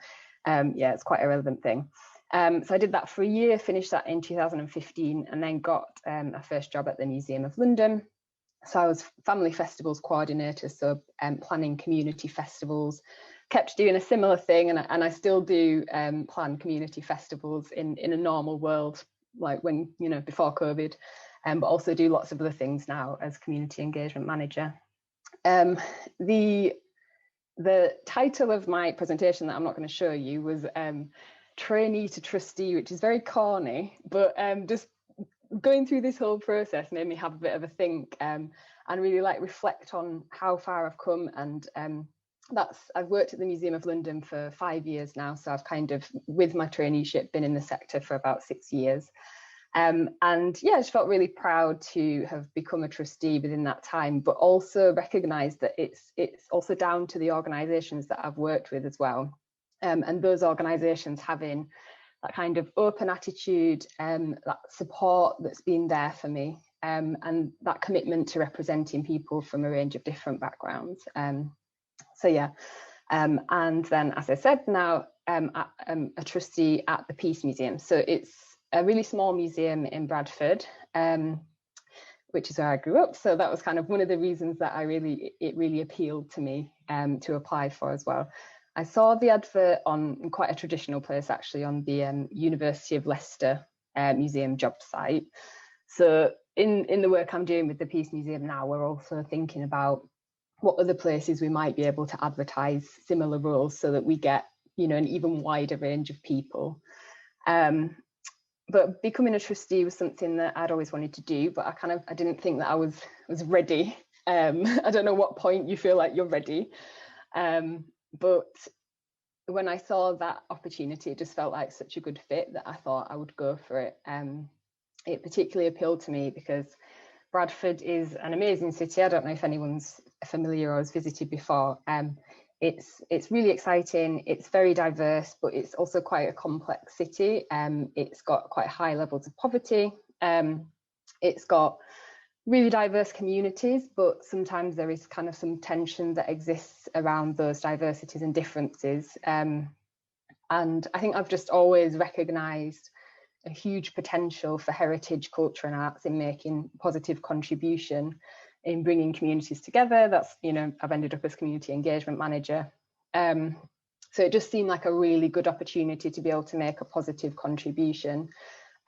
yeah, it's quite a relevant thing. So I did that for a year, finished that in 2015, and then got a first job at the Museum of London. So I was family festivals coordinator, so planning community festivals, kept doing a similar thing, and I still do plan community festivals in a normal world, like when, you know, before COVID, but also do lots of other things now as community engagement manager. The title of my presentation that I'm not going to show you was trainee to trustee, which is very corny, but just going through this whole process made me have a bit of a think and really like reflect on how far I've come. And I've worked at the Museum of London for 5 years now, so I've kind of, with my traineeship, been in the sector for about 6 years. And yeah, I just felt really proud to have become a trustee within that time, but also recognise that it's also down to the organisations that I've worked with as well. And those organisations having that kind of open attitude, that support that's been there for me, and that commitment to representing people from a range of different backgrounds. So yeah, and then, as I said, now I'm a trustee at the Peace Museum. So it's a really small museum in Bradford, which is where I grew up. So that was kind of one of the reasons that it really appealed to me to apply for as well. I saw the advert in quite a traditional place, actually, on the University of Leicester museum job site. So in the work I'm doing with the Peace Museum now, we're also thinking about what other places we might be able to advertise similar roles so that we get, you know, an even wider range of people. But becoming a trustee was something that I'd always wanted to do, but I didn't think that I was ready. I don't know what point you feel like you're ready. But when I saw that opportunity, it just felt like such a good fit that I thought I would go for it. It particularly appealed to me because Bradford is an amazing city. I don't know if anyone's familiar or has visited before. It's really exciting. It's very diverse, but it's also quite a complex city. It's got quite high levels of poverty. It's got really diverse communities, but sometimes there is kind of some tension that exists around those diversities and differences. And I think I've just always recognised a huge potential for heritage, culture and arts in making positive contribution in bringing communities together. That's, you know, I've ended up as community engagement manager. So it just seemed like a really good opportunity to be able to make a positive contribution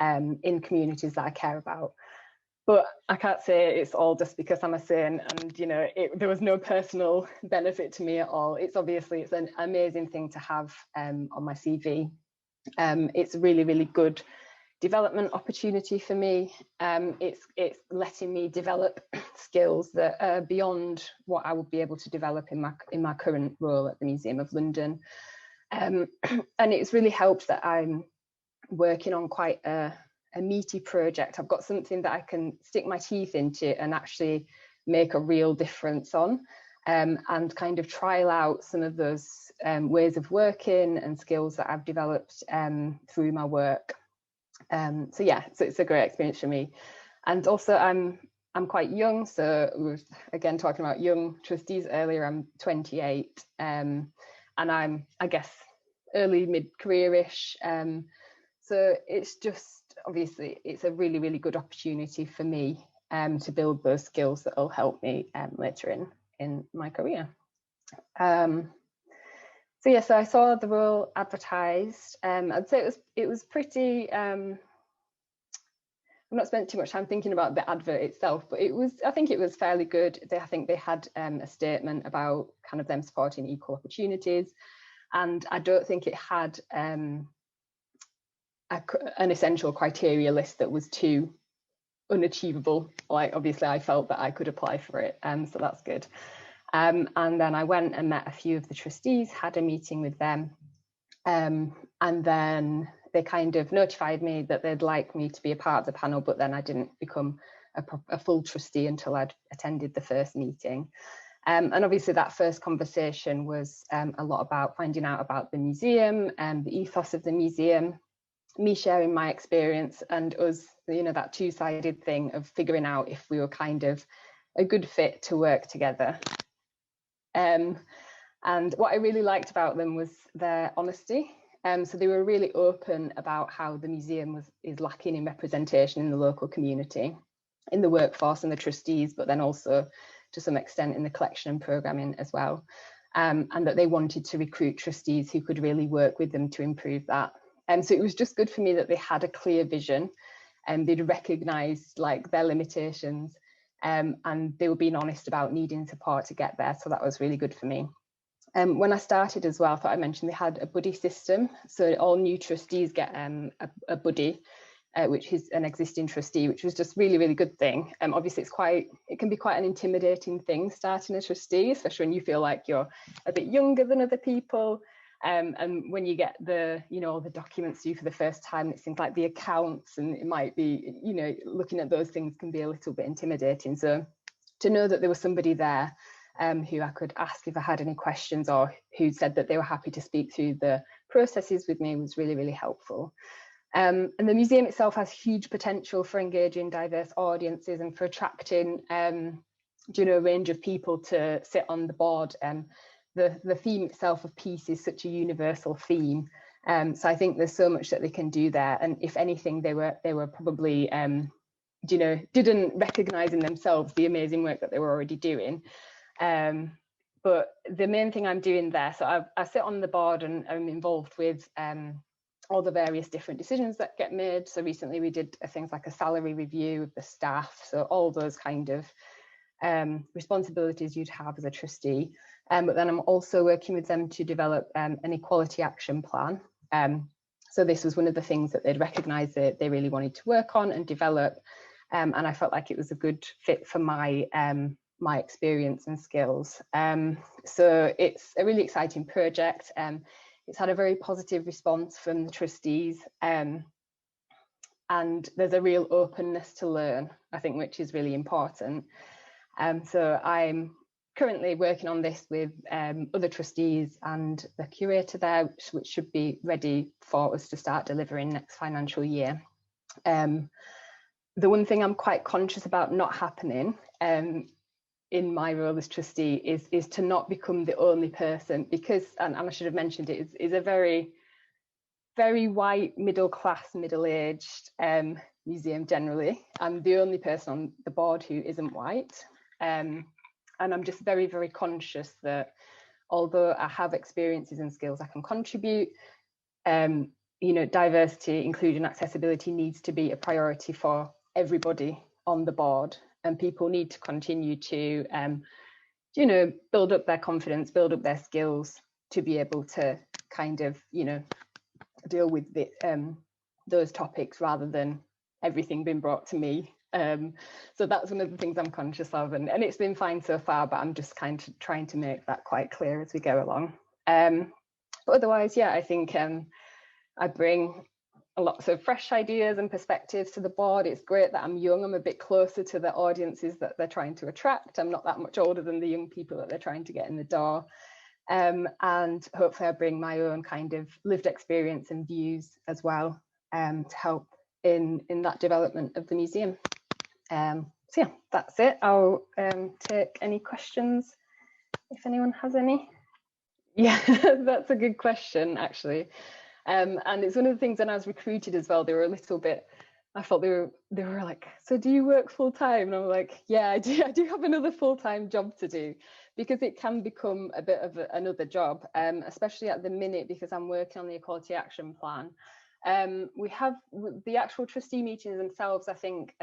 in communities that I care about. But I can't say it's all just because I'm a Serrant and, you know, there was no personal benefit to me at all. It's an amazing thing to have on my CV. It's a really, really good development opportunity for me. It's letting me develop skills that are beyond what I would be able to develop in my current role at the Museum of London. And it's really helped that I'm working on quite a meaty project. I've got something that I can stick my teeth into and actually make a real difference on, and kind of trial out some of those ways of working and skills that I've developed through my work. So yeah, so it's a great experience for me. And also I'm quite young, so we were again talking about young trustees earlier. I'm 28, and I'm, I guess, early mid-career-ish. So it's just, obviously, it's a really, really good opportunity for me to build those skills that will help me later in my career. So yeah, so I saw the role advertised. I'd say it was pretty. I've not spent too much time thinking about the advert itself, but I think it was fairly good. I think they had a statement about kind of them supporting equal opportunities, and I don't think it had an essential criteria list that was too unachievable. Like, obviously I felt that I could apply for it, so that's good. And then I went and met a few of the trustees, had a meeting with them, and then they kind of notified me that they'd like me to be a part of the panel, but then I didn't become a full trustee until I'd attended the first meeting. And obviously that first conversation was a lot about finding out about the museum and the ethos of the museum, me sharing my experience, and us, you know, that two-sided thing of figuring out if we were kind of a good fit to work together. And what I really liked about them was their honesty. So they were really open about how the museum is lacking in representation in the local community, in the workforce and the trustees, but then also to some extent in the collection and programming as well. And that they wanted to recruit trustees who could really work with them to improve that. So it was just good for me that they had a clear vision and they'd recognised like their limitations, and they were being honest about needing support to get there. So that was really good for me. When I started as well, I thought I mentioned they had a buddy system. So all new trustees get a buddy, which is an existing trustee, which was just really, really good thing. Obviously it can be quite an intimidating thing starting a trustee, especially when you feel like you're a bit younger than other people. And when you get all the documents due for the first time, it's things like the accounts, and it might be, looking at those things can be a little bit intimidating. So to know that there was somebody there who I could ask if I had any questions, or who said that they were happy to speak through the processes with me, was really, really helpful. And the museum itself has huge potential for engaging diverse audiences and for attracting a range of people to sit on the board. The theme itself of peace is such a universal theme. So I think there's so much that they can do there. And if anything, they were probably didn't recognise in themselves the amazing work that they were already doing. But the main thing I'm doing there, so I sit on the board and I'm involved with all the various different decisions that get made. So recently we did things like a salary review of the staff. So all those kind of responsibilities you'd have as a trustee. But then I'm also working with them to develop an equality action plan. So this was one of the things that they'd recognised that they really wanted to work on and develop. And I felt like it was a good fit for my experience and skills. So it's a really exciting project. It's had a very positive response from the trustees. And there's a real openness to learn, I think, which is really important. So I'm currently working on this with other trustees and the curator there, which should be ready for us to start delivering next financial year. The one thing I'm quite conscious about not happening in my role as trustee is to not become the only person, because, and I should have mentioned it, is a very, very white, middle-class, middle-aged museum generally. I'm the only person on the board who isn't white. And I'm just very, very conscious that although I have experiences and skills I can contribute, diversity, inclusion, accessibility needs to be a priority for everybody on the board, and people need to continue to, build up their confidence, build up their skills to be able to kind of, deal with those topics rather than everything being brought to me. So that's one of the things I'm conscious of, and it's been fine so far, but I'm just kind of trying to make that quite clear as we go along. But otherwise, yeah, I think I bring lots of fresh ideas and perspectives to the board. It's great that I'm young. I'm a bit closer to the audiences that they're trying to attract. I'm not that much older than the young people that they're trying to get in the door. And hopefully I bring my own kind of lived experience and views as well to help in that development of the museum. So yeah, that's it. I'll take any questions if anyone has any. Yeah, that's a good question, actually. And it's one of the things when I was recruited as well, they were a little bit, I felt they were like, so do you work full time? And I'm like, yeah, I do have another full-time job to do, because it can become a bit of another job, especially at the minute, because I'm working on the equality action plan. We have the actual trustee meetings themselves, I think,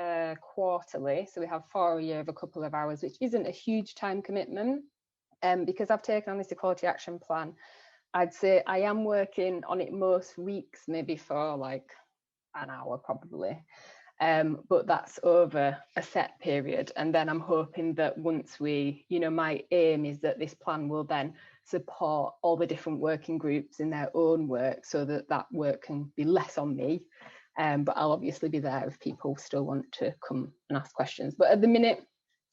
quarterly. So we have 4 a year of a couple of hours, which isn't a huge time commitment. Because I've taken on this equality action plan, I'd say I am working on it most weeks, maybe for like an hour probably. But that's over a set period. And then I'm hoping that once we, my aim is that this plan will then support all the different working groups in their own work, so that that work can be less on me. But I'll obviously be there if people still want to come and ask questions. But at the minute,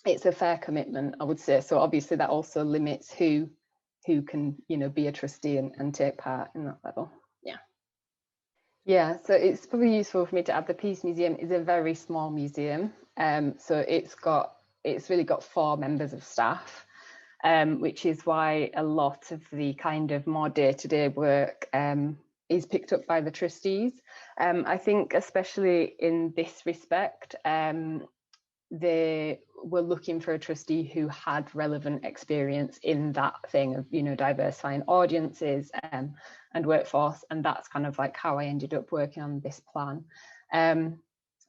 it's a fair commitment, I would say. So obviously that also limits who can, be a trustee and take part in that level. Yeah, so it's probably useful for me to add the Peace Museum is a very small museum. So it's really got 4 members of staff, which is why a lot of the kind of more day-to-day work is picked up by the trustees. I think especially in this respect, they were looking for a trustee who had relevant experience in that thing of, diversifying audiences and workforce, and that's kind of like how I ended up working on this plan.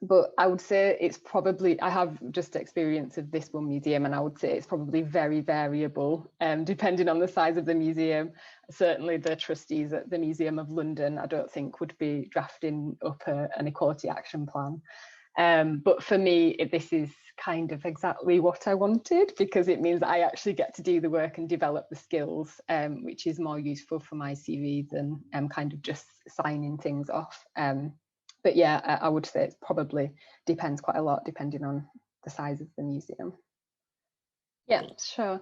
But I would say it's probably, I have just experience of this one museum, and I would say it's probably very variable depending on the size of the museum. Certainly the trustees at the Museum of London, I don't think would be drafting up an equality action plan. But for me, this is kind of exactly what I wanted, because it means I actually get to do the work and develop the skills, which is more useful for my CV than kind of just signing things off. But yeah, I would say it probably depends quite a lot depending on the size of the museum. Yeah, sure.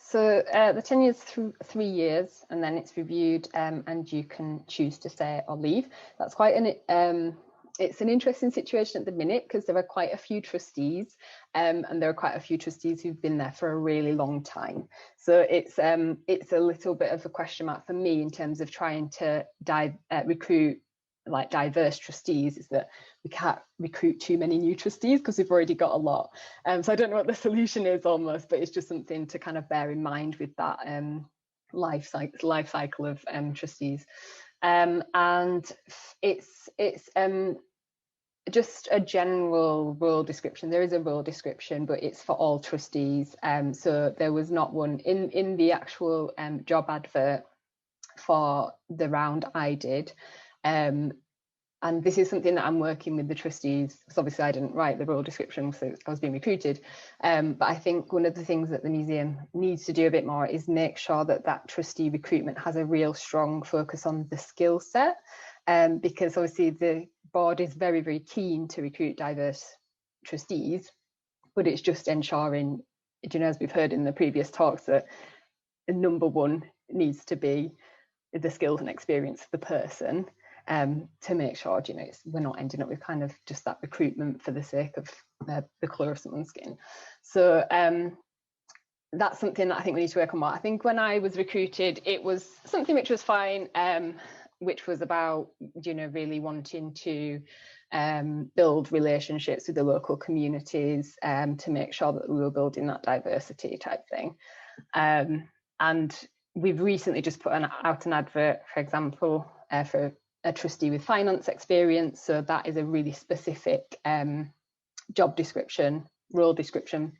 So the tenure is 3 years, and then it's reviewed, and you can choose to stay or leave. That's quite it's an interesting situation at the minute, because there are quite a few trustees, and there are quite a few trustees who've been there for a really long time. So it's a little bit of a question mark for me in terms of trying to recruit like diverse trustees, is that we can't recruit too many new trustees because we've already got a lot. So I don't know what the solution is almost, but it's just something to kind of bear in mind with that life cycle of trustees. And it's just a general role description. There is a role description, but it's for all trustees. So there was not one in the actual job advert for the round I did. And this is something that I'm working with the trustees, because obviously I didn't write the role description, so I was being recruited. But I think one of the things that the museum needs to do a bit more is make sure that that trustee recruitment has a real strong focus on the skill set, because obviously the board is very, very keen to recruit diverse trustees, but it's just ensuring, as we've heard in the previous talks, that number one needs to be the skills and experience of the person. To make sure, we're not ending up with kind of just that recruitment for the sake of the colour of someone's skin. So that's something that I think we need to work on more. I think when I was recruited, it was something which was fine, which was about, really wanting to build relationships with the local communities, to make sure that we were building that diversity type thing. And we've recently just put out an advert, for example, for a trustee with finance experience. So that is a really specific job description, role description,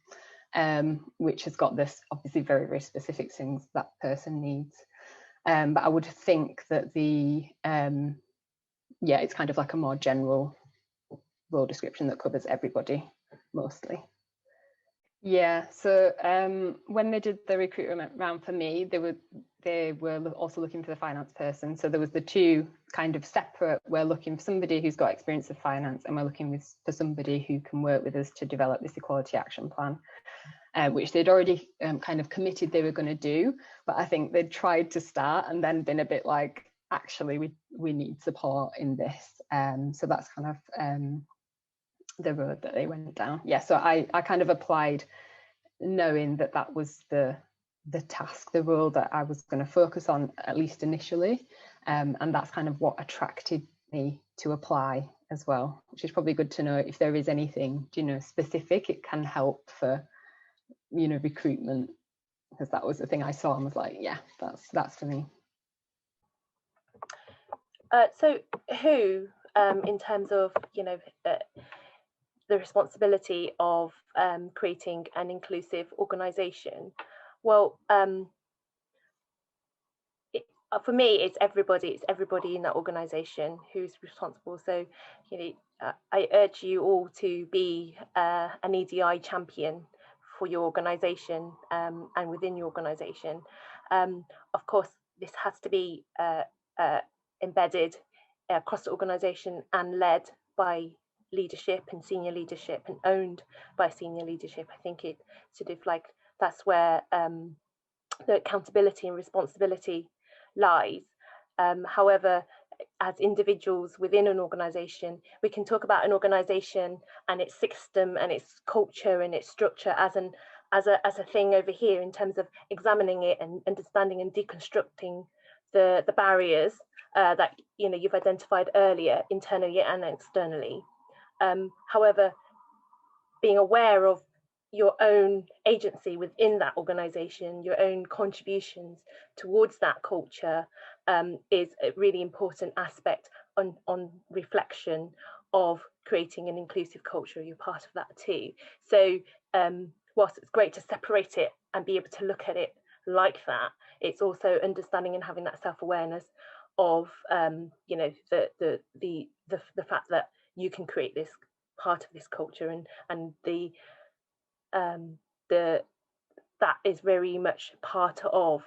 which has got this obviously very, very specific things that person needs. But I would think that it's kind of like a more general role description that covers everybody mostly. Yeah, so when they did the recruitment round for me, they were also looking for the finance person. So there was the two kind of separate, we're looking for somebody who's got experience of finance, and we're looking for somebody who can work with us to develop this equality action plan, which they'd already kind of committed they were going to do. But I think they'd tried to start and then been a bit like, actually, we need support in this. So that's kind of the road that they went down. Yeah, so I kind of applied knowing that that was the task, the role that I was going to focus on, at least initially, and that's kind of what attracted me to apply as well, which is probably good to know. If there is anything specific, it can help for recruitment, because that was the thing I saw and was like, yeah, that's for me. So who, in terms of the responsibility of creating an inclusive organisation, well, for me, it's everybody in that organisation who's responsible. So, I urge you all to be an EDI champion for your organisation and within your organisation. Of course, this has to be embedded across the organisation and led by leadership and senior leadership and owned by senior leadership. I think it sort of like that's where the accountability and responsibility lies. However, as individuals within an organisation, we can talk about an organisation and its system and its culture and its structure as a thing over here in terms of examining it and understanding and deconstructing the barriers that you've identified earlier, internally and externally. However, being aware of your own agency within that organisation, your own contributions towards that culture is a really important aspect on reflection of creating an inclusive culture. You're part of that too. So whilst it's great to separate it and be able to look at it like that, it's also understanding and having that self-awareness of the fact that you can create this part of this culture and that is very much part of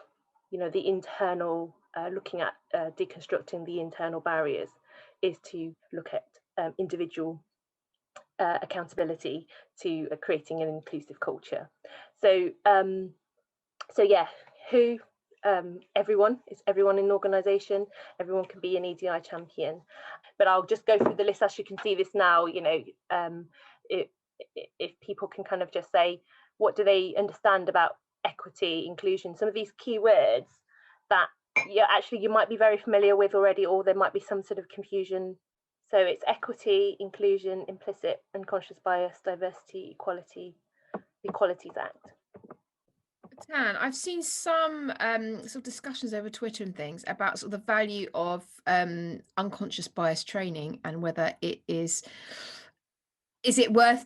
the internal looking at deconstructing the internal barriers is to look at individual accountability to creating an inclusive culture. So yeah, everyone in the organisation, everyone can be an EDI champion. But I'll just go through the list as you can see this now. If people can kind of just say, what do they understand about equity, inclusion, some of these key words that you might be very familiar with already, or there might be some sort of confusion. So it's equity, inclusion, implicit, unconscious bias, diversity, equality, the Equalities Act. Tan, I've seen some sort of discussions over Twitter and things about sort of the value of unconscious bias training and whether it is it worth,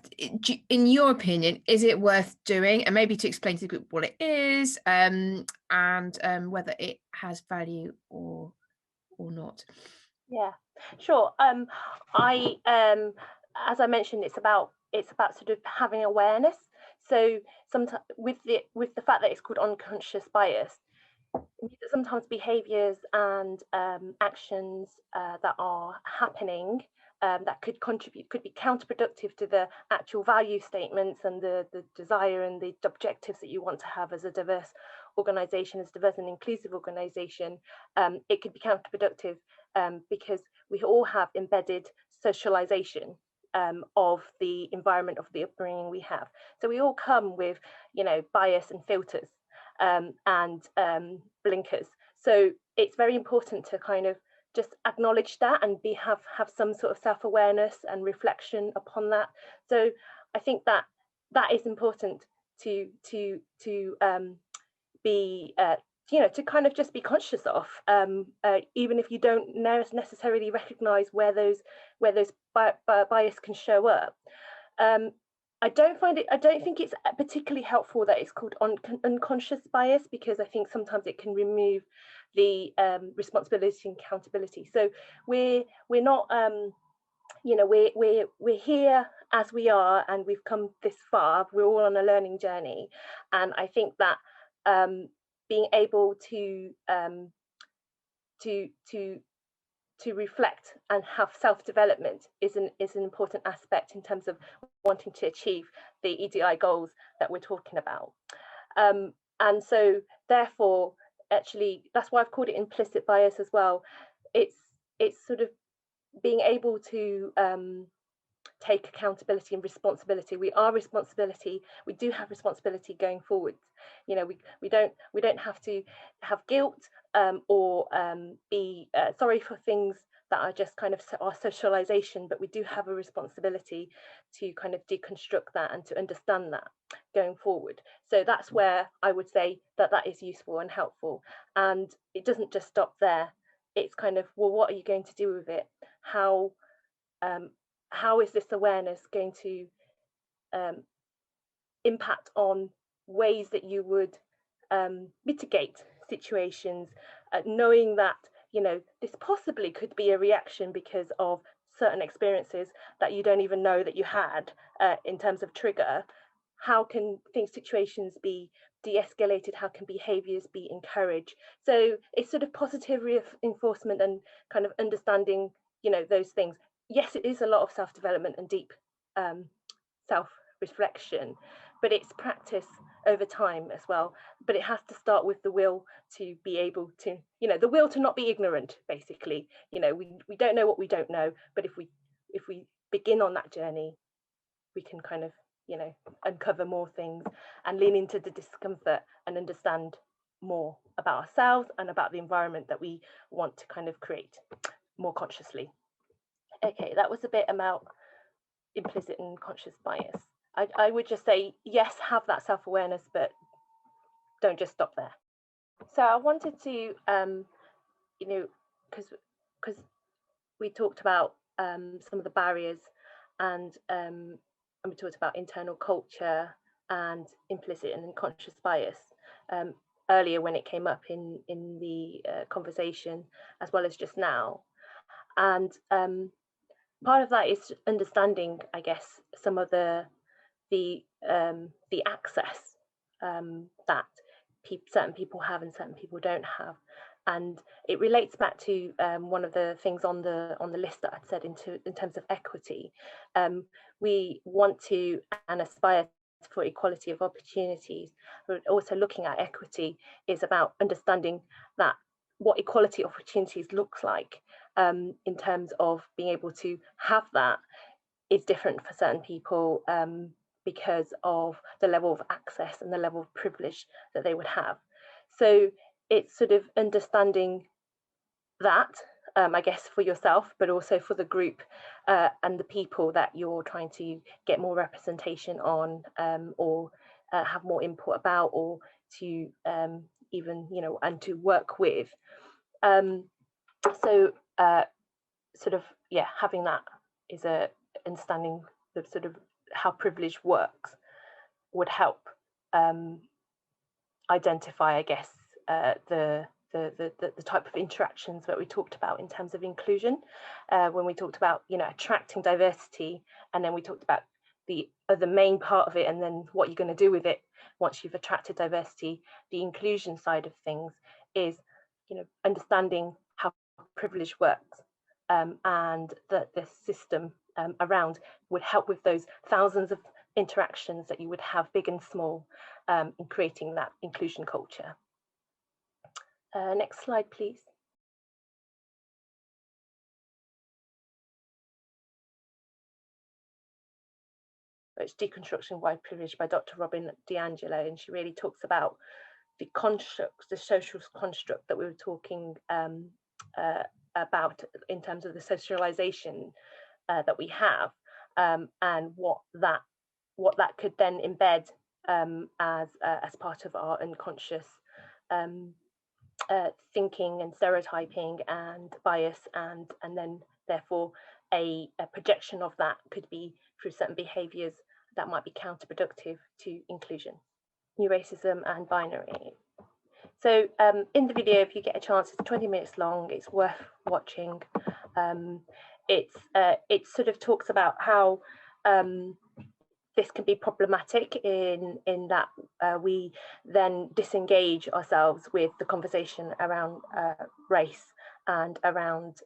in your opinion, is it worth doing? And maybe to explain to the group what it is and whether it has value or not. Yeah, sure. I as I mentioned, it's about sort of having awareness. So sometimes with the fact that it's called unconscious bias, sometimes behaviours and actions that are happening that could be counterproductive to the actual value statements and the desire and the objectives that you want to have as a diverse organisation, as diverse and inclusive organisation. It could be counterproductive because we all have embedded socialisation of the environment, of the upbringing we have. So we all come with, bias and filters and blinkers. So it's very important to kind of just acknowledge that and have some sort of self-awareness and reflection upon that. So I think that is important to be to kind of just be conscious of, even if you don't necessarily recognize where those bias can show up. I don't think it's particularly helpful that it's called unconscious bias, because I think sometimes it can remove the responsibility and accountability. So we're not we're here as we are, and we've come this far. We're all on a learning journey, and I think that being able to reflect and have self-development is an important aspect in terms of wanting to achieve the EDI goals that we're talking about. And so therefore, actually, that's why I've called it implicit bias as well. It's sort of being able to take accountability and responsibility. We do have responsibility going forwards. We don't have to have guilt or be sorry for things that are just kind of our socialization, but we do have a responsibility to kind of deconstruct that and to understand that going forward. So that's where I would say that is useful and helpful. And it doesn't just stop there. It's kind of, well, what are you going to do with it? How is this awareness going to impact on ways that you would mitigate situations knowing that, you know, this possibly could be a reaction because of certain experiences that you don't even know that you had in terms of trigger. How can situations be de-escalated? How can behaviors be encouraged? So it's sort of positive reinforcement and kind of understanding, you know, those things. Yes, it is a lot of self-development and deep self-reflection, but it's practice over time as well. But it has to start with the will to be able to, you know, the will to not be ignorant, basically. You know, we don't know what we don't know, but if we begin on that journey, we can kind of, you know, uncover more things and lean into the discomfort and understand more about ourselves and about the environment that we want to kind of create more consciously. Okay, that was a bit about implicit and conscious bias. I would just say, yes, have that self-awareness, but don't just stop there. So I wanted to, you know, because we talked about some of the barriers, and we talked about internal culture and implicit and unconscious bias earlier when it came up in the conversation, as well as just now. And part of that is understanding, I guess, some of the access that certain people have and certain people don't have. And it relates back to one of the things on the list that I'd said in terms of equity. We want to and aspire for equality of opportunities, but also looking at equity is about understanding that what equality of opportunities looks like in terms of being able to have that is different for certain people because of the level of access and the level of privilege that they would have. So it's sort of understanding that, I guess, for yourself, but also for the group and the people that you're trying to get more representation on or have more input about, or to even, you know, and to work with. So sort of, yeah, having that is a understanding the sort of how privilege works would help identify, I guess, the type of interactions that we talked about in terms of inclusion, when we talked about, you know, attracting diversity, and then we talked about the main part of it, and then what you're going to do with it once you've attracted diversity. The inclusion side of things is, you know, understanding how privilege works, and that the system around would help with those thousands of interactions that you would have, big and small, in creating that inclusion culture. Next slide, please. It's Deconstruction White Privilege by Dr. Robin DiAngelo, and she really talks about the construct, the social construct that we were talking about in terms of the socialization that we have, and what that could then embed as part of our unconscious thinking and stereotyping and bias, and then therefore a projection of that could be through certain behaviours that might be counterproductive to inclusion. New racism and binary. So in the video, if you get a chance, it's 20 minutes long, it's worth watching. It sort of talks about how this can be problematic in that we then disengage ourselves with the conversation around race and around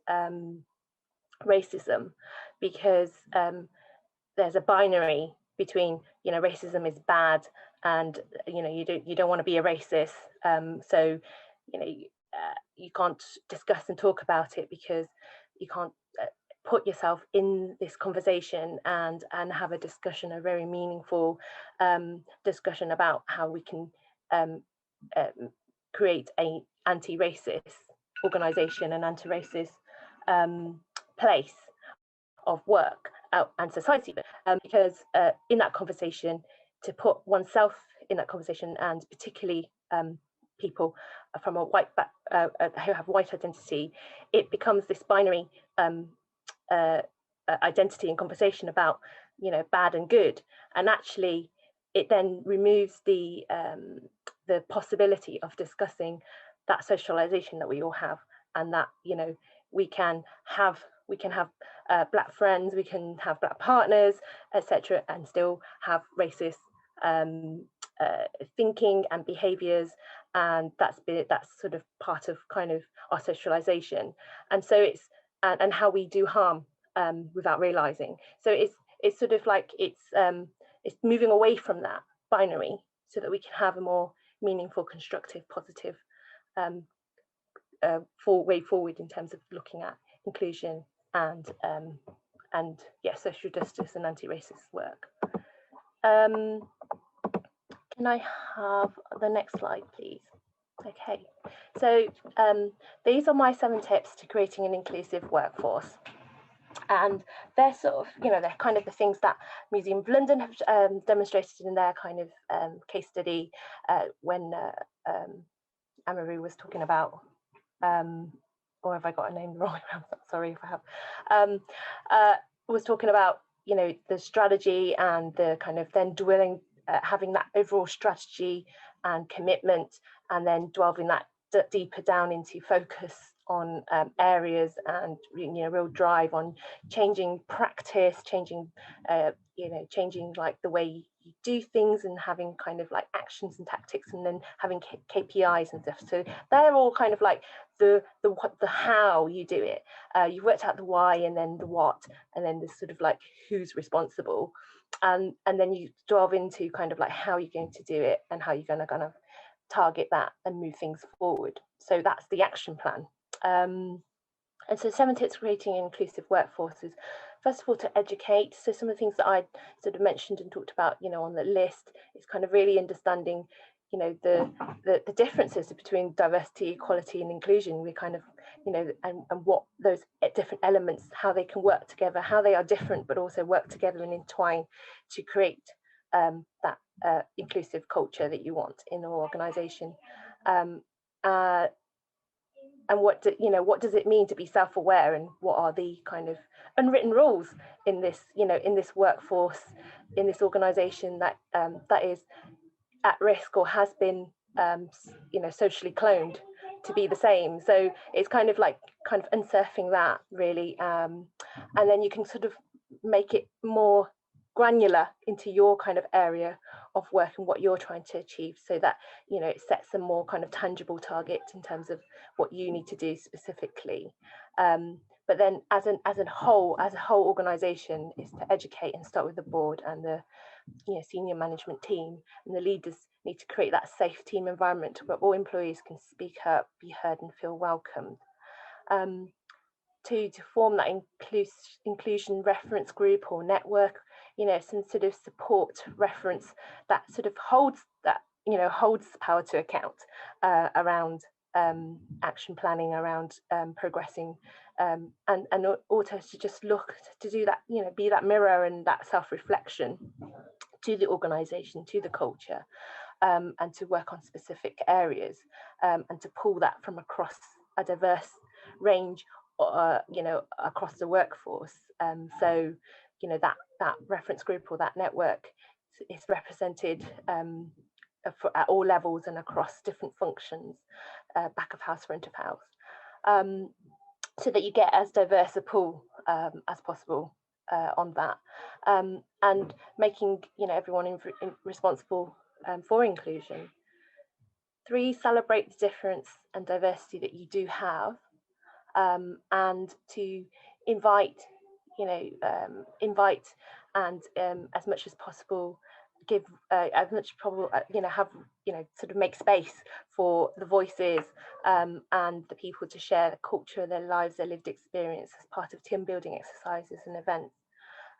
racism, because there's a binary between, you know, racism is bad and, you know, you don't want to be a racist, so, you know, you can't discuss and talk about it because you can't put yourself in this conversation and have a discussion, a very meaningful discussion about how we can create a anti-racist organization, an anti-racist place of work and society, because in that conversation, to put oneself in that conversation, and particularly people from a white who have white identity, it becomes this binary identity and conversation about, you know, bad and good, and actually it then removes the possibility of discussing that socialization that we all have, and that, you know, we can have Black friends, we can have Black partners, etc., and still have racist thinking and behaviors, and that's sort of part of kind of our socialization. And so it's and how we do harm without realizing. So it's sort of like it's moving away from that binary so that we can have a more meaningful, constructive, positive way forward in terms of looking at inclusion and yeah, social justice and anti-racist work. Can I have the next slide, please? Okay, so these are my 7 tips to creating an inclusive workforce. And they're sort of, you know, they're kind of the things that Museum of London have demonstrated in their kind of case study when Amaru was talking about, or have I got a name wrong? I'm sorry if I have. Was talking about, you know, the strategy and the kind of then dwelling, having that overall strategy and commitment, and then delving that deeper down into focus on areas and, you know, real drive on changing practice, changing, you know, changing like the way you do things, and having kind of like actions and tactics, and then having KPIs and stuff. So they're all kind of like the how you do it. You've worked out the why, and then the what, and then the sort of like who's responsible, and then you delve into kind of like how you're going to do it and how you're going to kind of target that and move things forward. So that's the action plan. And so 7 tips creating an inclusive workforce is, first of all, to educate. So some of the things that I sort of mentioned and talked about, you know, on the list, is kind of really understanding, you know, the differences between diversity, equality and inclusion. We kind of, you know, and what those different elements, how they can work together, how they are different but also work together and entwine to create that inclusive culture that you want in your organization. And what does it mean to be self-aware, and what are the kind of unwritten rules in this, you know, in this workforce, in this organization that that is at risk or has been you know, socially cloned to be the same. So it's kind of unsurfing that really, and then you can sort of make it more granular into your kind of area of work and what you're trying to achieve, so that, you know, it sets a more kind of tangible target in terms of what you need to do specifically. But then as a whole organization, is to educate and start with the board and the, you know, senior management team, and the leaders need to create that safe team environment where all employees can speak up, be heard and feel welcomed. To form that inclusion reference group or network, you know, some sort of support reference that sort of holds that, you know, holds power to account around action planning, around progressing, and also to just look to do that, you know, be that mirror and that self-reflection to the organization, to the culture, and to work on specific areas, and to pull that from across a diverse range, you know, across the workforce. So, you know, that reference group or that network is represented at all levels and across different functions, back of house, front of house, so that you get as diverse a pool as possible on that, and making, you know, everyone responsible for inclusion. 3, celebrate the difference and diversity that you do have, and to invite, you know, and as much as possible give as much probable, you know, have, you know, sort of make space for the voices and the people to share the culture, their lives, their lived experience as part of team building exercises and events,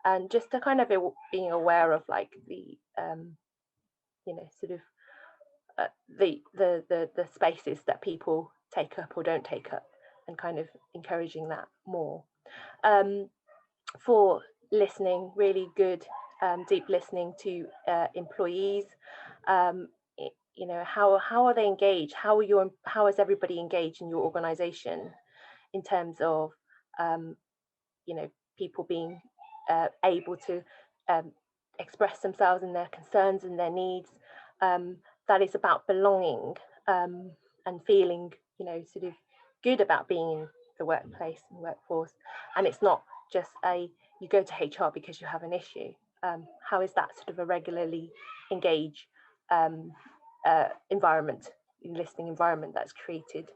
and just to kind of being aware of like the you know, sort of the spaces that people take up or don't take up, and kind of encouraging that more. For listening, really good deep listening to employees. You know, how are they engaged? How is everybody engaged in your organization in terms of you know, people being able to express themselves and their concerns and their needs. That is about belonging, and feeling, you know, sort of good about being in the workplace and workforce. And it's not just you go to HR because you have an issue. How is that sort of a regularly engaged environment, listening environment that's created?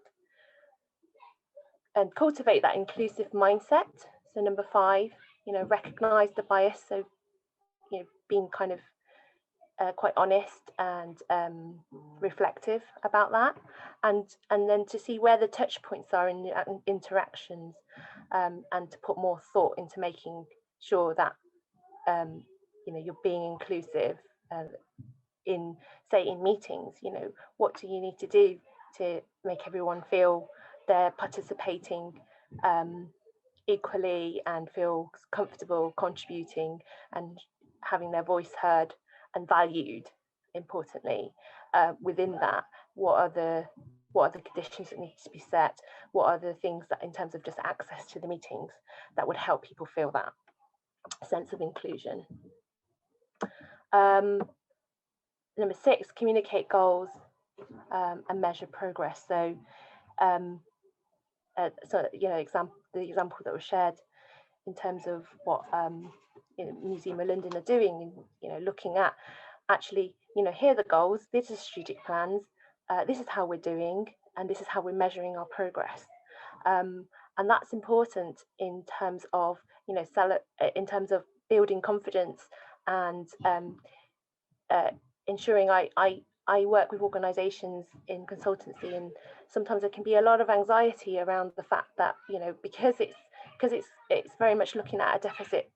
And cultivate that inclusive mindset. So number 5, you know, recognize the bias. So, you know, being kind of quite honest and reflective about that, and then to see where the touch points are in the interactions, and to put more thought into making sure that you know, you're being inclusive in, say, in meetings. You know, what do you need to do to make everyone feel they're participating equally and feel comfortable contributing and having their voice heard and valued, importantly. Within that, what are the conditions that need to be set? What are the things that, in terms of just access to the meetings, that would help people feel that sense of inclusion? Number 6, communicate goals and measure progress. So you know, the example that was shared in terms of what you know, Museum of London are doing, you know, looking at actually, you know, here are the goals, these are strategic plans, this is how we're doing, and this is how we're measuring our progress. And that's important in terms of, you know, in terms of building confidence and ensuring. I work with organisations in consultancy, and sometimes there can be a lot of anxiety around the fact that, you know, because it's very much looking at a deficit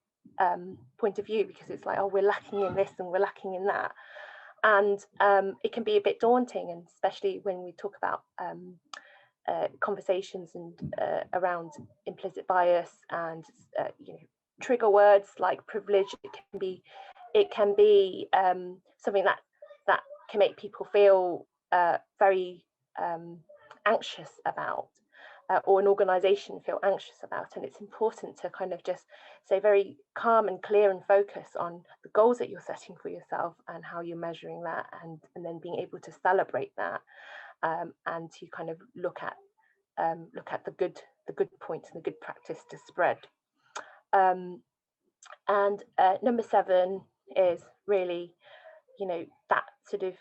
point of view, because it's like, oh, we're lacking in this and we're lacking in that, and it can be a bit daunting, and especially when we talk about conversations and around implicit bias and you know, trigger words like privilege. It can be something that can make people feel very anxious about, or an organisation feel anxious about. And it's important to kind of just stay very calm and clear and focus on the goals that you're setting for yourself and how you're measuring that, and then being able to celebrate that, and to kind of look at the good points and the good practice to spread. And number 7 is really, you know, that sort of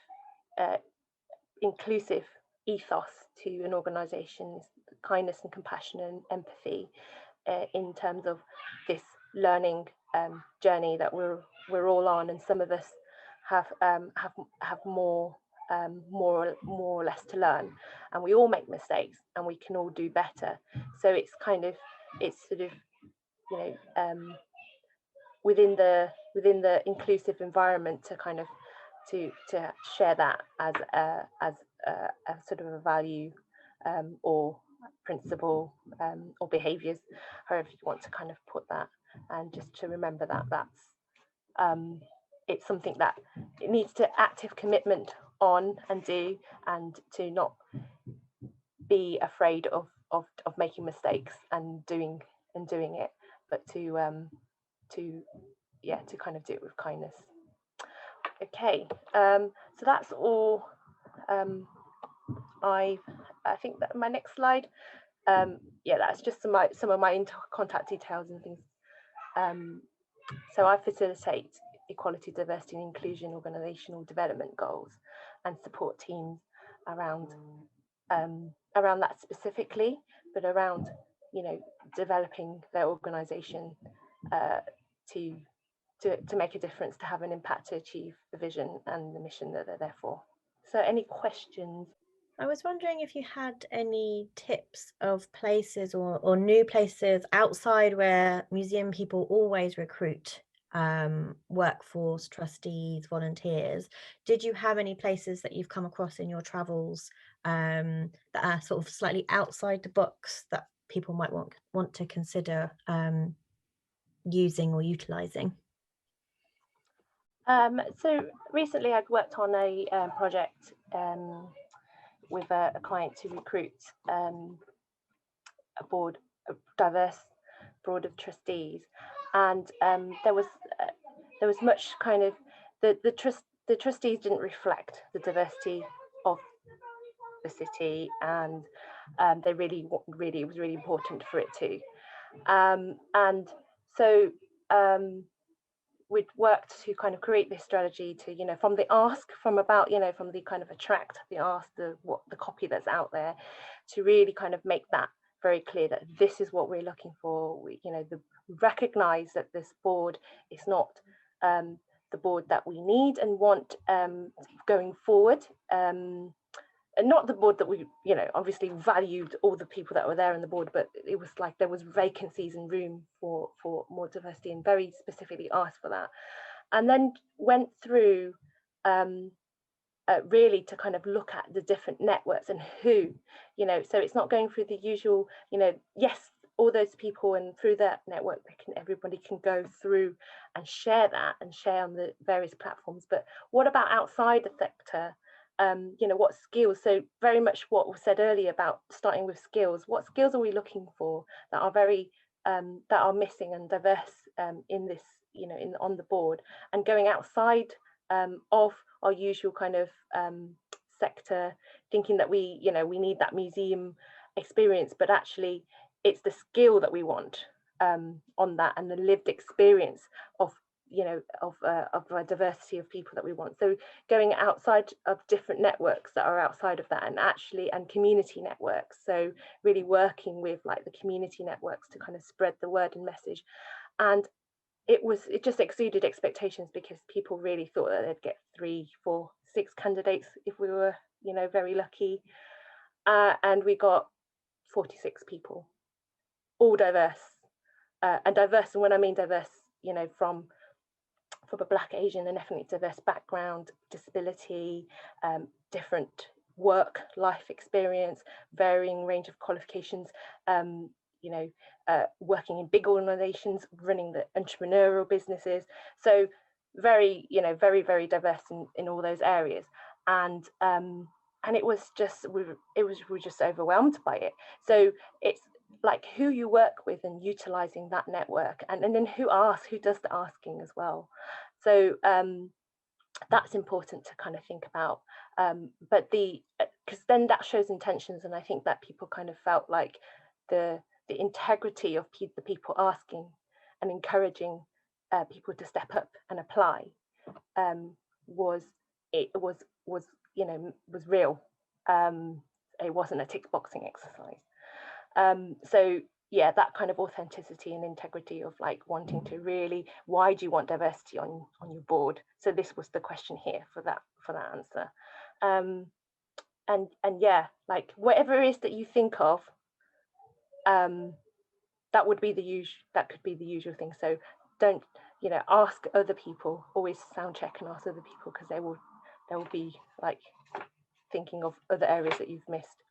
inclusive ethos to an organisation, kindness and compassion and empathy, in terms of this learning journey that we're all on, and some of us have more or less to learn, and we all make mistakes and we can all do better. So it's sort of, you know, within the inclusive environment to kind of to share that as a sort of a value or principle or behaviours, however you want to kind of put that, and just to remember that that's it's something that it needs to active commitment on and do, and to not be afraid of making mistakes and doing it, but to kind of do it with kindness. Okay, so that's all. I think that my next slide, that's just some of my contact details and things. So I facilitate equality, diversity and inclusion organisational development goals and support teams around that specifically, but around, you know, developing their organisation to make a difference, to have an impact, to achieve the vision and the mission that they're there for. So any questions? I was wondering if you had any tips of places or new places outside where museum people always recruit workforce, trustees, volunteers. Did you have any places that you've come across in your travels that are sort of slightly outside the box that people might want to consider using or utilising? So recently I'd worked on a project with a client to recruit a diverse board of trustees, and there was much kind of the trustees didn't reflect the diversity of the city, and it was really important for it too. And so we'd worked to kind of create this strategy to, you know, from the ask, from about, you know, from the kind of attract, the ask, the copy that's out there, to really kind of make that very clear that this is what we're looking for. We, you know, recognize that this board is not the board that we need and want going forward. And not the board that we, you know, obviously valued all the people that were there on the board, but it was like there was vacancies and room for more diversity, and very specifically asked for that. And then went through really to kind of look at the different networks and who, you know, so it's not going through the usual, you know, yes, all those people, and through that network everybody can go through and share that and share on the various platforms. But what about outside the sector? You know, what skills? So very much what was said earlier about starting with skills. What skills are we looking for that are very that are missing and diverse in this, you know, on the board, and going outside of our usual kind of sector, thinking that we, you know, we need that museum experience, but actually it's the skill that we want on that, and the lived experience of, you know, of a diversity of people that we want. So going outside of different networks that are outside of that, and community networks, so really working with like the community networks to kind of spread the word and message. And it just exceeded expectations, because people really thought that they'd get 3, 4, 6 candidates if we were, you know, very lucky, and we got 46 people, all diverse, and diverse, and when I mean diverse, you know, from a Black, Asian and ethnic diverse background, disability, different work life experience, varying range of qualifications, you know, working in big organizations, running the entrepreneurial businesses. So very, you know, very, very diverse in all those areas. And it was just, we were just overwhelmed by it. So it's like who you work with and utilizing that network, and then who does the asking as well. So that's important to kind of think about, but because then that shows intentions, and I think that people kind of felt like the integrity of the people asking and encouraging people to step up and apply was you know, was real. It wasn't a tick boxing exercise. So yeah, that kind of authenticity and integrity of like wanting to really, why do you want diversity on your board? So this was the question here for that answer. And yeah, like whatever it is that you think of, that would be that could be the usual thing. So don't, you know, ask other people, always sound check and ask other people, because they will be like thinking of other areas that you've missed